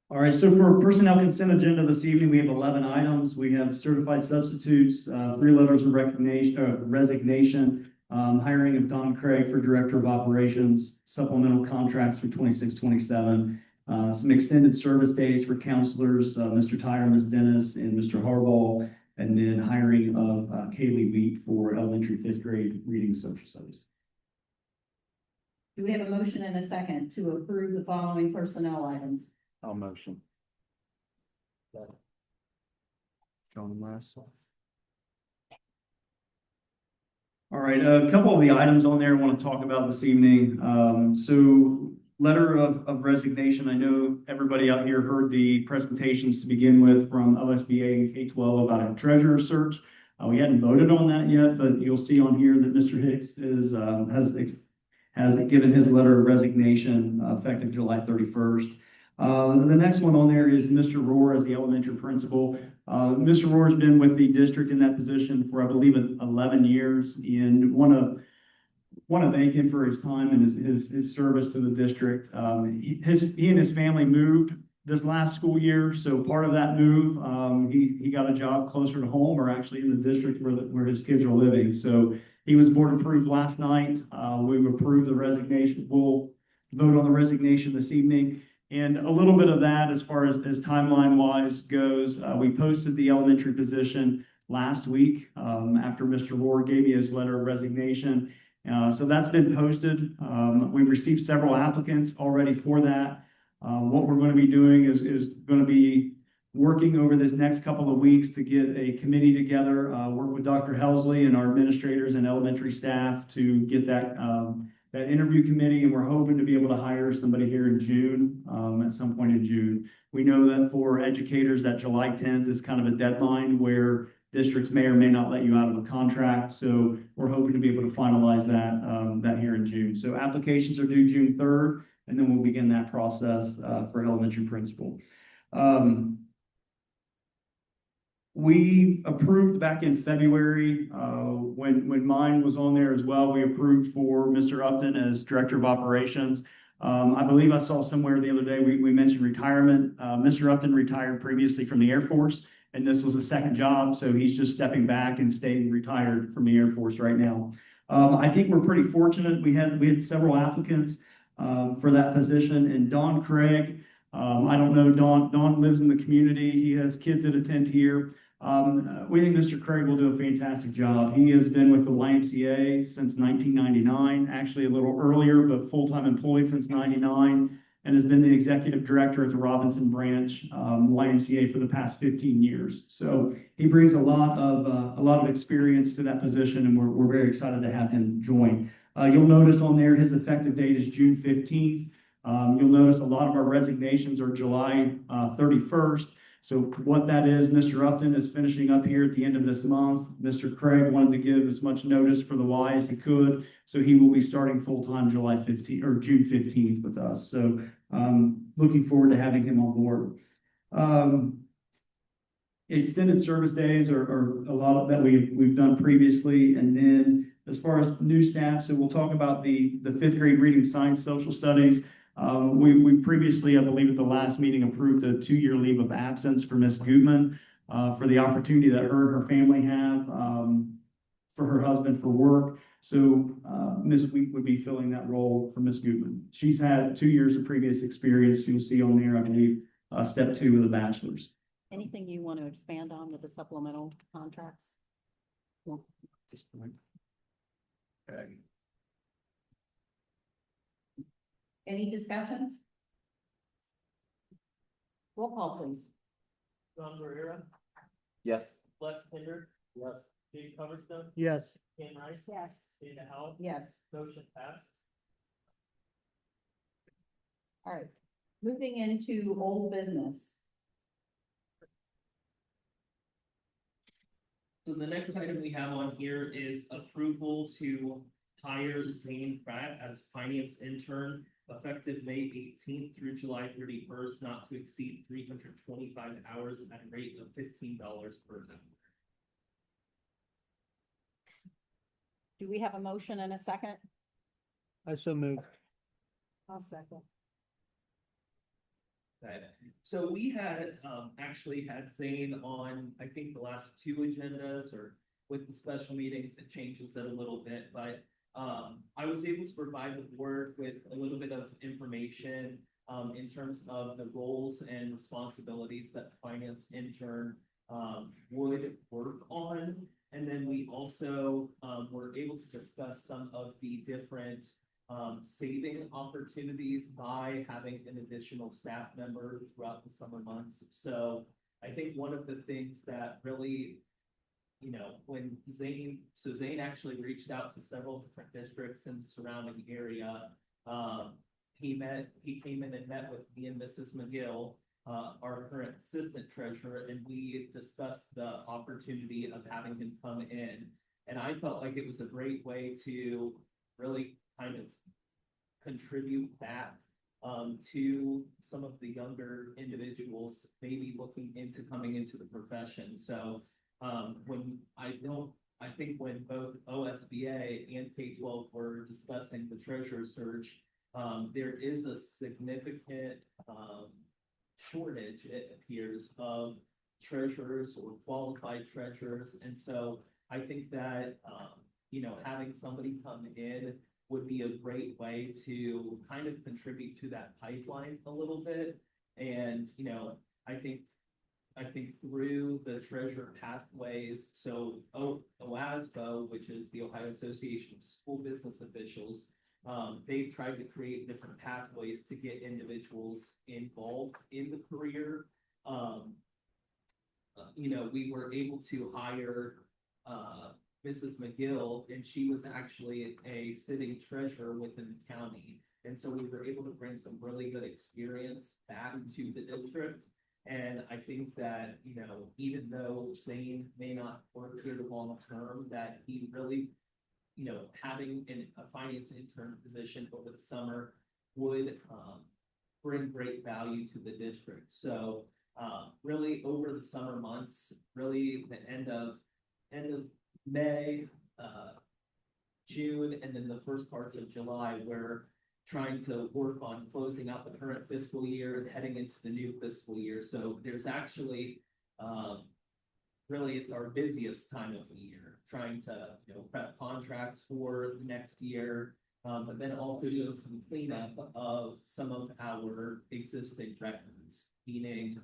All right, so for personnel consent agenda this evening, we have 11 items. We have certified substitutes, 3 letters of resignation, hiring of Don Craig for Director of Operations, supplemental contracts for 26-27, some extended service days for counselors, Mr. Tyre, Ms. Dennis, and Mr. Harbaugh, and then hiring of Kaylee Wheat for elementary 5th grade reading and social studies. Do we have a motion and a second to approve the following personnel items? I'll motion. John last. All right, a couple of the items on there I want to talk about this evening. So letter of resignation. I know everybody out here heard the presentations to begin with from OSBA and K-12 about a treasurer search. We hadn't voted on that yet, but you'll see on here that Mr. Hicks has given his letter of resignation effective July 31st. The next one on there is Mr. Rohr as the elementary principal. Mr. Rohr has been with the district in that position for, I believe, 11 years, and want to thank him for his time and his service to the district. He and his family moved this last school year, so part of that move, he got a job closer to home, or actually in the district where his kids are living. So he was board approved last night. We've approved the resignation. We'll vote on the resignation this evening. And a little bit of that, as far as timeline wise goes, we posted the elementary position last week after Mr. Rohr gave me his letter of resignation. So that's been posted. We've received several applicants already for that. What we're going to be doing is going to be working over this next couple of weeks to get a committee together, work with Dr. Helsley and our administrators and elementary staff to get that interview committee, and we're hoping to be able to hire somebody here in June, at some point in June. We know that for educators, that July 10th is kind of a deadline where districts may or may not let you out of a contract. So we're hoping to be able to finalize that here in June. So applications are due June 3rd, and then we'll begin that process for elementary principal. We approved back in February, when mine was on there as well, we approved for Mr. Upton as Director of Operations. I believe I saw somewhere the other day, we mentioned retirement. Mr. Upton retired previously from the Air Force, and this was a second job, so he's just stepping back and staying retired from the Air Force right now. I think we're pretty fortunate. We had several applicants for that position, and Don Craig, I don't know, Don lives in the community. He has kids that attend here. We think Mr. Craig will do a fantastic job. He has been with the YMCA since 1999, actually a little earlier, but full-time employed since 99, and has been the executive director at the Robinson Branch YMCA for the past 15 years. So he brings a lot of experience to that position, and we're very excited to have him join. You'll notice on there his effective date is June 15th. You'll notice a lot of our resignations are July 31st. So what that is, Mr. Upton is finishing up here at the end of this month. Mr. Craig wanted to give as much notice for the Y as he could, so he will be starting full-time July 15th or June 15th with us. So looking forward to having him on board. extended service days are a lot of that we've done previously. And then as far as new staff, so we'll talk about the fifth grade reading, science, social studies. We previously, I believe at the last meeting, approved a 2-year leave of absence for Miss Gutman, for the opportunity that her and her family have, for her husband for work. So, Ms. Week would be filling that role for Miss Gutman. She's had 2 years of previous experience. You'll see on there, I believe, step 2 of the bachelor's. Anything you want to expand on with the supplemental contracts? At this point. Okay. Any discussion? Roll call, please. John Guerrero, Yes. Les Hinder. Yes. Dave Coverstone, Yes. Pam Rice. Yes. Dana Howell. Yes. Motion passed. All right. Moving into old business. So the next item we have on here is approval to hire Zane Pratt as finance intern effective May 18th through July 31st, not to exceed 325 hours at a rate of $15 per hour. Do we have a motion and a second? I so moved. I'll second. Okay. So we had actually had Zane on, I think, the last 2 agendas, or with the special meetings, it changes it a little bit, but I was able to provide the board with a little bit of information in terms of the roles and responsibilities that the finance intern would work on. And then we also were able to discuss some of the different saving opportunities by having an additional staff member throughout the summer months. So I think one of the things that really, when Zane actually reached out to several different districts in the surrounding area. He came in and met with me and Mrs. McGill, our current assistant treasurer, and we discussed the opportunity of having him come in. And I felt like it was a great way to really kind of contribute back to some of the younger individuals maybe looking into coming into the profession. So I think when both OSBA and K-12 were discussing the treasurer search, there is a significant shortage, it appears, of treasurers or qualified treasurers. And so I think that, having somebody come in would be a great way to kind of contribute to that pipeline a little bit. And, I think through the treasurer pathways, so OASBO, which is the Ohio Association of School Business Officials, they've tried to create different pathways to get individuals involved in the career. We were able to hire Mrs. McGill, and she was actually a sitting treasurer within the county. And so we were able to bring some really good experience back to the district. And I think that, even though Zane may not work here long term, that he really, having a finance intern position over the summer would bring great value to the district. So really over the summer months, really the end of May, June, and then the first parts of July, we're trying to work on closing out the current fiscal year and heading into the new fiscal year. So there's actually, really, it's our busiest time of the year, trying to, prep contracts for the next year, but then also doing some cleanup of some of our existing records, meaning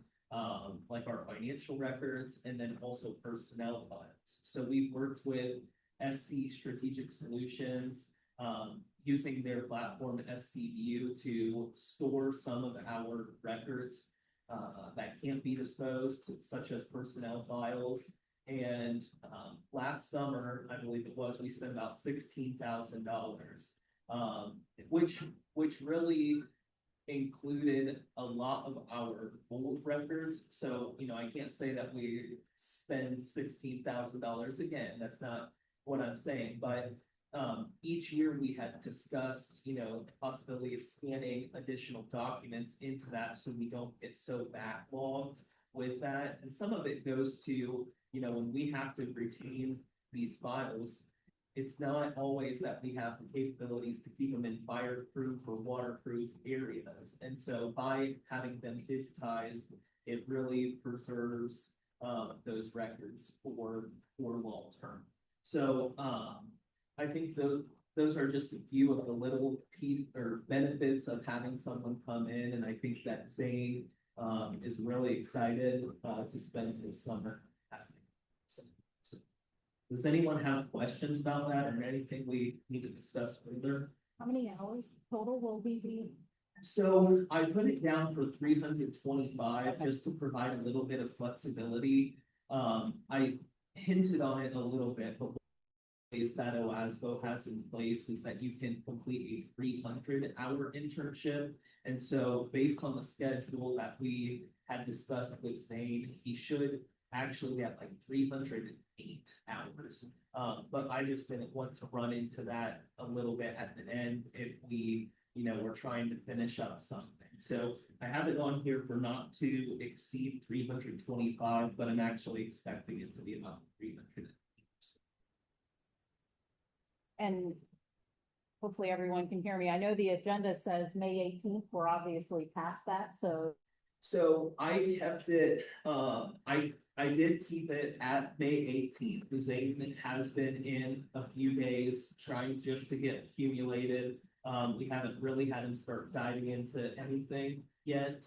like our financial records and then also personnel files. So we've worked with SC Strategic Solutions, using their platform SCView to store some of our records that can't be disposed, such as personnel files. And last summer, I believe it was, we spent about $16,000, which really included a lot of our old records. So, I can't say that we spend $16,000 again. That's not what I'm saying, but each year we had discussed, the possibility of scanning additional documents into that so we don't get so backlogged with that. And some of it goes to, you know, when we have to retain these files, it's not always that we have the capabilities to keep them in fireproof or waterproof areas. And so by having them digitized, it really preserves those records for long term. So I think those are just a few of the little piece or benefits of having someone come in, and I think that Zane is really excited to spend his summer happening. So, does anyone have questions about that or anything we need to discuss further? How many hours total will we be? So I put it down for 325 just to provide a little bit of flexibility. I hinted on it a little bit, but ways that OASBO has in place is that you can complete a 300-hour internship. And so based on the schedule that we had discussed with Zane, he should actually get like 308 hours. But I just didn't want to run into that a little bit at the end if we, you know, we're trying to finish up something. So I have it on here for not to exceed 325, but I'm actually expecting it to be about 300. And hopefully everyone can hear me. I know the agenda says May 18th. We're obviously past that, so. So I kept it, I did keep it at May 18th. The Zane has been in a few days trying just to get accumulated. We haven't really had him start diving into anything yet,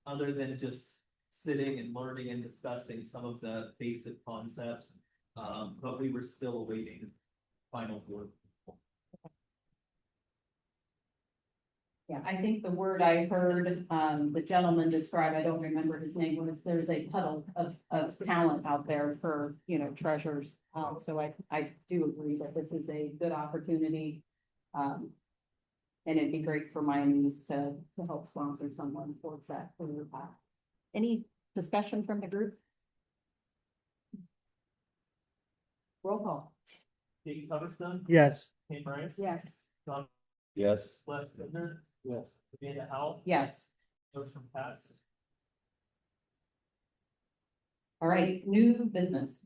other than just sitting and learning and discussing some of the basic concepts. But we were still awaiting final word. Yeah, I think the word I heard, the gentleman describe, I don't remember his name, was there's a puddle of talent out there for, you know, treasures. So I do agree that this is a good opportunity. And it'd be great for Miami's to help sponsor someone towards that career path. Any discussion from the group? Roll call. Katie Coverstone, Yes. Kate Price. Yes. John, Yes. Les Binder, Yes. Amanda Howell. Yes. Motion passed. All right, new business.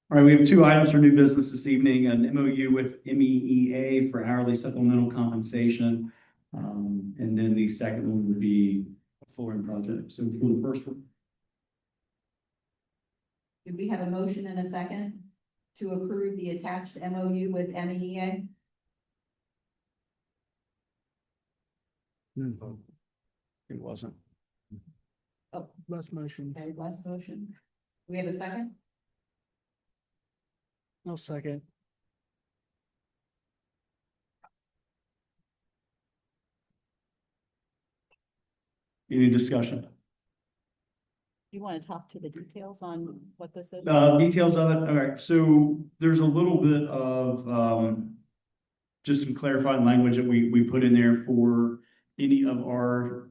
All right, we have two items for new business this evening, an MOU with MEEA for hourly supplemental compensation. And then the second one would be a flooring project. So for the first one. Do we have a motion and a second to approve the attached MOU with MEEA? It wasn't. Oh, Last motion. okay, last motion. Do we have a second? No second. Any discussion? You want to talk to the details on what this is? Details of it. All right, so there's a little bit of just some clarifying language that we put in there for any of our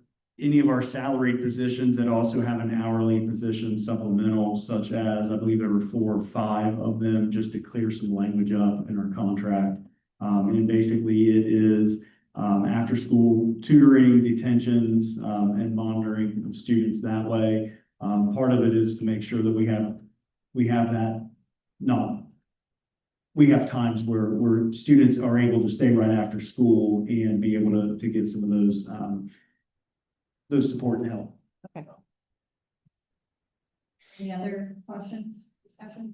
salaried positions that also have an hourly position supplemental, such as I believe there were 4 or 5 of them, just to clear some language up in our contract. And basically it is after school tutoring, detentions, and monitoring of students that way. Part of it is to make sure that we have that, we have times where students are able to stay right after school and be able to get some of those support and help. Okay. Any other questions, discussion?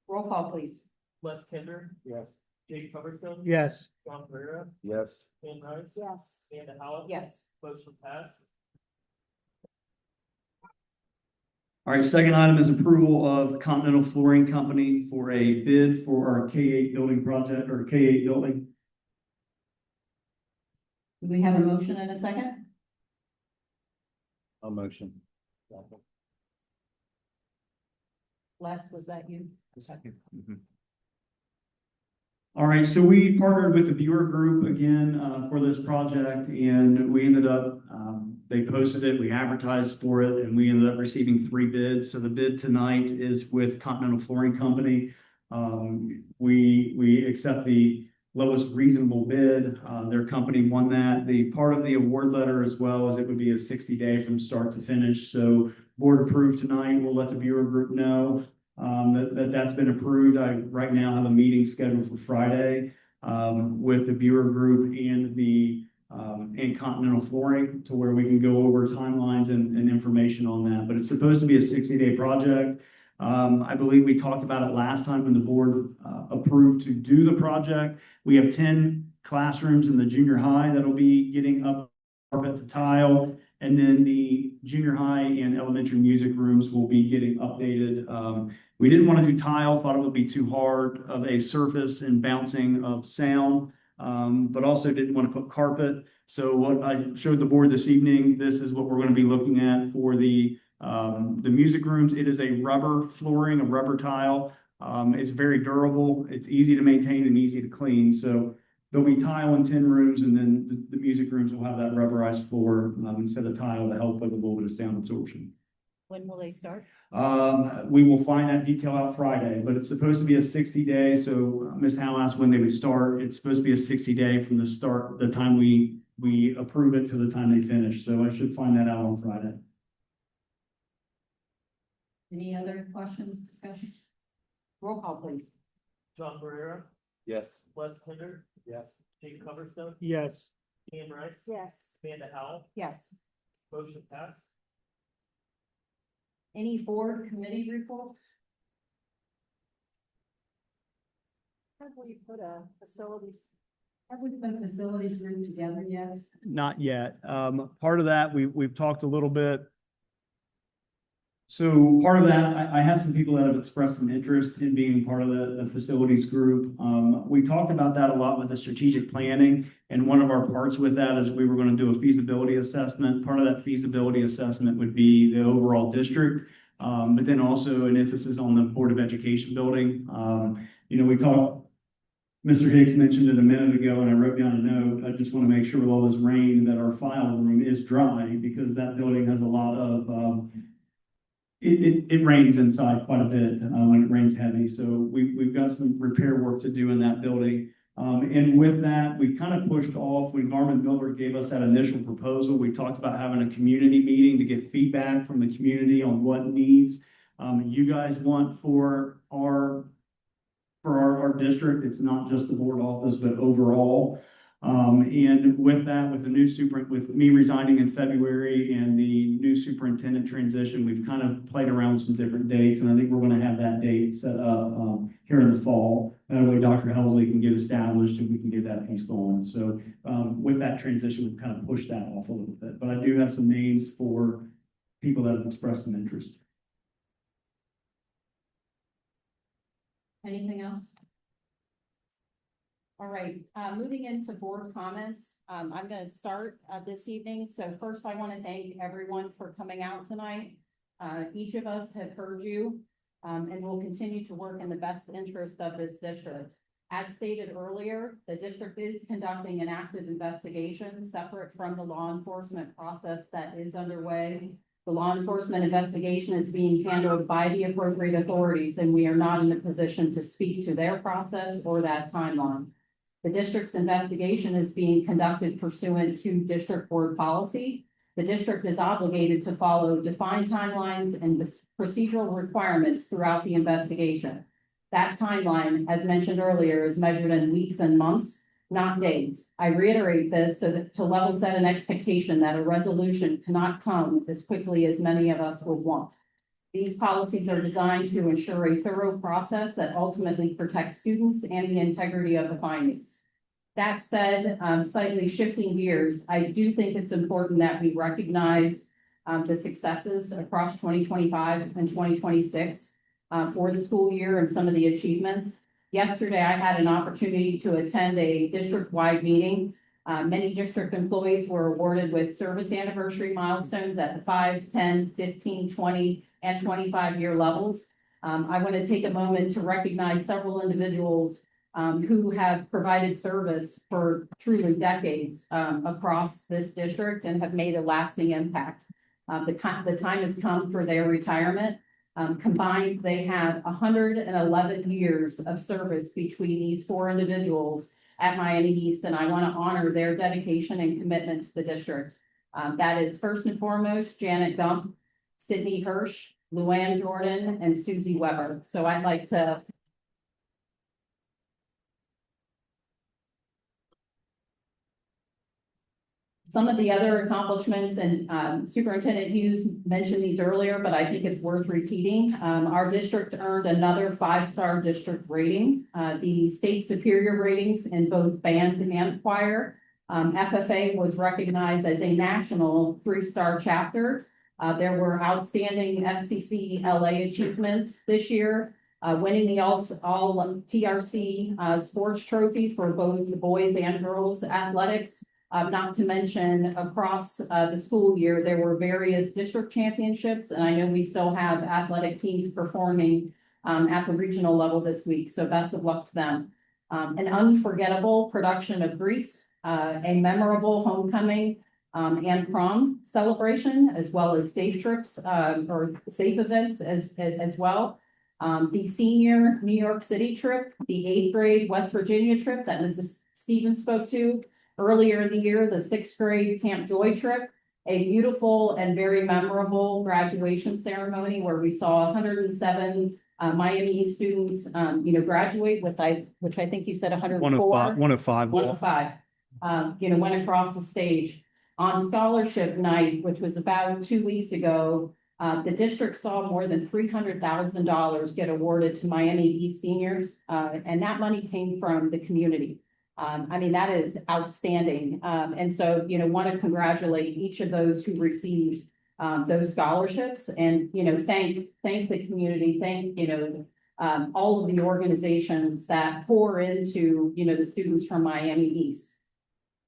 Roll call, please. Les Kinder, Yes. Jake Coverstone. Yes. John Ferreira, Yes. Pam Rice. Yes. Amanda Howell. Yes. Motion passed. All right, second item is approval of Continental Flooring Company for a bid for our K-8 building project or K-8 building. Do we have a motion and a second? I'll motion. Les, was that you? Second. All right, so we partnered with the Viewer Group again for this project, and we ended up, they posted it, we advertised for it, and we ended up receiving 3 bids. So the bid tonight is with Continental Flooring Company. We accept the lowest reasonable bid. Their company won that. The part of the award letter as well is it would be a 60-day from start to finish. So board approved tonight. We'll let the viewer group know that's been approved. I right now have a meeting scheduled for Friday with the viewer group and the and Continental Flooring to where we can go over timelines and information on that. But it's supposed to be a 60-day project. I believe we talked about it last time when the board approved to do the project. We have 10 classrooms in the junior high that'll be getting up carpet to tile. And then the junior high and elementary music rooms will be getting updated. We didn't want to do tile, thought it would be too hard of a surface and bouncing of sound, but also didn't want to put carpet. So what I showed the board this evening, this is what we're going to be looking at for the music rooms. It is a rubber flooring, a rubber tile. It's very durable. It's easy to maintain and easy to clean. So there'll be tile in 10 rooms, and then the music rooms will have that rubberized floor instead of tile to help with a little bit of sound absorption. When will they start? We will find that detail out Friday, but it's supposed to be a 60-day. So Ms. Howe asked when they would start. It's supposed to be a 60-day from the start, the time we approve it to the time they finish. So I should find that out on Friday. Any other questions, discussions? Roll call, please. John Barrera, Yes. Wes Pender, Yes. Jake Coverstone, Yes. Anne Rice. Yes. Amanda Howell, Yes. motion passed. Any board committee reports? Have we put a facilities group together yet? Not yet. Part of that, we've talked a little bit. So part of that, I have some people that have expressed an interest in being part of the facilities group. We talked about that a lot with the strategic planning. And one of our parts with that is we were going to do a feasibility assessment. Part of that feasibility assessment would be the overall district, but then also an emphasis on the Board of Education building. We talked, Mr. Hicks mentioned it a minute ago, and I wrote down a note. I just want to make sure with all this rain that our file room is dry, because that building has a lot of, it rains inside quite a bit when it rains heavy. So we've got some repair work to do in that building. And with that, we kind of pushed off when Garmin Miller gave us that initial proposal. We talked about having a community meeting to get feedback from the community on what needs you guys want for our district. It's not just the board office, but overall. And with that, with the new with me resigning in February and the new superintendent transition, we've kind of played around with some different dates, and I think we're going to have that date set up here in the fall. That way Dr. Helsley can get established and we can get that piece going. So with that transition, we've kind of pushed that off a little bit, but I do have some names for people that have expressed some interest. Anything else? All right, moving into board comments. I'm going to start this evening. So first, I want to thank everyone for coming out tonight. Each of us have heard you and will continue to work in the best interest of this district. As stated earlier, the district is conducting an active investigation separate from the law enforcement process that is underway. The law enforcement investigation is being handled by the appropriate authorities, and we are not in a position to speak to their process or that timeline. The district's investigation is being conducted pursuant to district board policy. The district is obligated to follow defined timelines and procedural requirements throughout the investigation. That timeline, as mentioned earlier, is measured in weeks and months, not days. I reiterate this so that to level set an expectation that a resolution cannot come as quickly as many of us would want. These policies are designed to ensure a thorough process that ultimately protects students and the integrity of the findings. That said, slightly shifting gears, I do think it's important that we recognize the successes across 2025 and 2026 for the school year and some of the achievements. Yesterday, I had an opportunity to attend a district-wide meeting. Many district employees were awarded with service anniversary milestones at the 5, 10, 15, 20, and 25-year levels. I want to take a moment to recognize several individuals who have provided service for truly decades across this district and have made a lasting impact. The time has come for their retirement. Combined, they have 111 years of service between these four individuals at Miami East, and I want to honor their dedication and commitment to the district. That is first and foremost Janet Gump, Sydney Hirsch, Luann Jordan, and Susie Weber. So I'd like to some of the other accomplishments, and Superintendent Hughes mentioned these earlier, but I think it's worth repeating. Our district earned another 5-star district rating. The state superior ratings in both band and choir. FFA was recognized as a national 3-star chapter. There were outstanding FCC LA achievements this year, winning the all TRC sports trophy for both the boys and girls athletics. Not to mention across the school year, there were various district championships, and I know we still have athletic teams performing at the regional level this week. So best of luck to them. An unforgettable production of Grease, a memorable homecoming and prom celebration, as well as safe trips or safe events as well. The senior New York City trip, the 8th grade West Virginia trip that Mrs. Stevens spoke to earlier in the year, the 6th grade Camp Joy trip, a beautiful and very memorable graduation ceremony where we saw 107 Miami students, graduate with which I think you said 104. 105. 105. Went across the stage. On scholarship night, which was about 2 weeks ago, the district saw more than $300,000 get awarded to Miami East seniors, and that money came from the community. That is outstanding. And so, want to congratulate each of those who received those scholarships and, thank the community, thank, all of the organizations that pour into, the students from Miami East.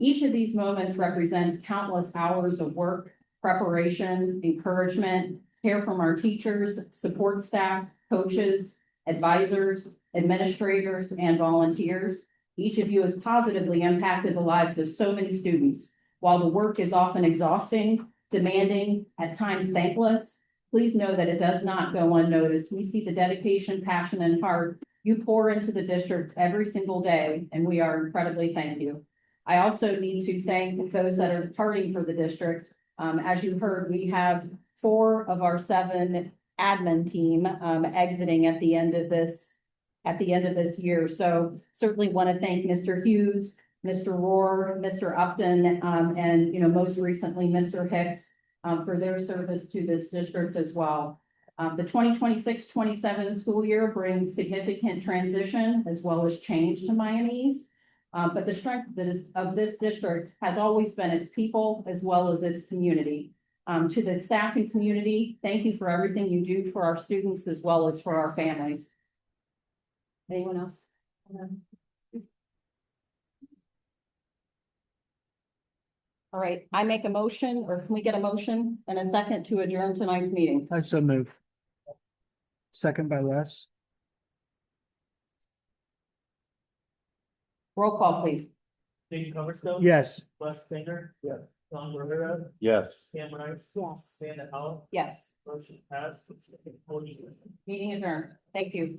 Each of these moments represents countless hours of work, preparation, encouragement, care from our teachers, support staff, coaches, advisors, administrators, and volunteers. Each of you has positively impacted the lives of so many students. While the work is often exhausting, demanding, at times thankless, please know that it does not go unnoticed. We see the dedication, passion, and heart you pour into the district every single day, and we are incredibly thankful. I also need to thank those that are departing for the district. As you heard, we have 4 of our 7 admin team exiting at the end of this year. So certainly want to thank Mr. Hughes, Mr. Rohr, Mr. Upton, and most recently, Mr. Hicks, for their service to this district as well. The 2026-27 school year brings significant transition as well as change to Miami East. But the strength of this district has always been its people as well as its community. To the staff and community, thank you for everything you do for our students as well as for our families. Anyone else? All right, I make a motion, or can we get a motion and a second to adjourn tonight's meeting? I so move. Second by Les. Roll call, please. Jamie Coverstone. Yes. Les Finger. Yes. John Rivera. Yes. Sam Rice. Yes. Amanda Howell. Yes, Motion passed. meeting adjourned. Thank you.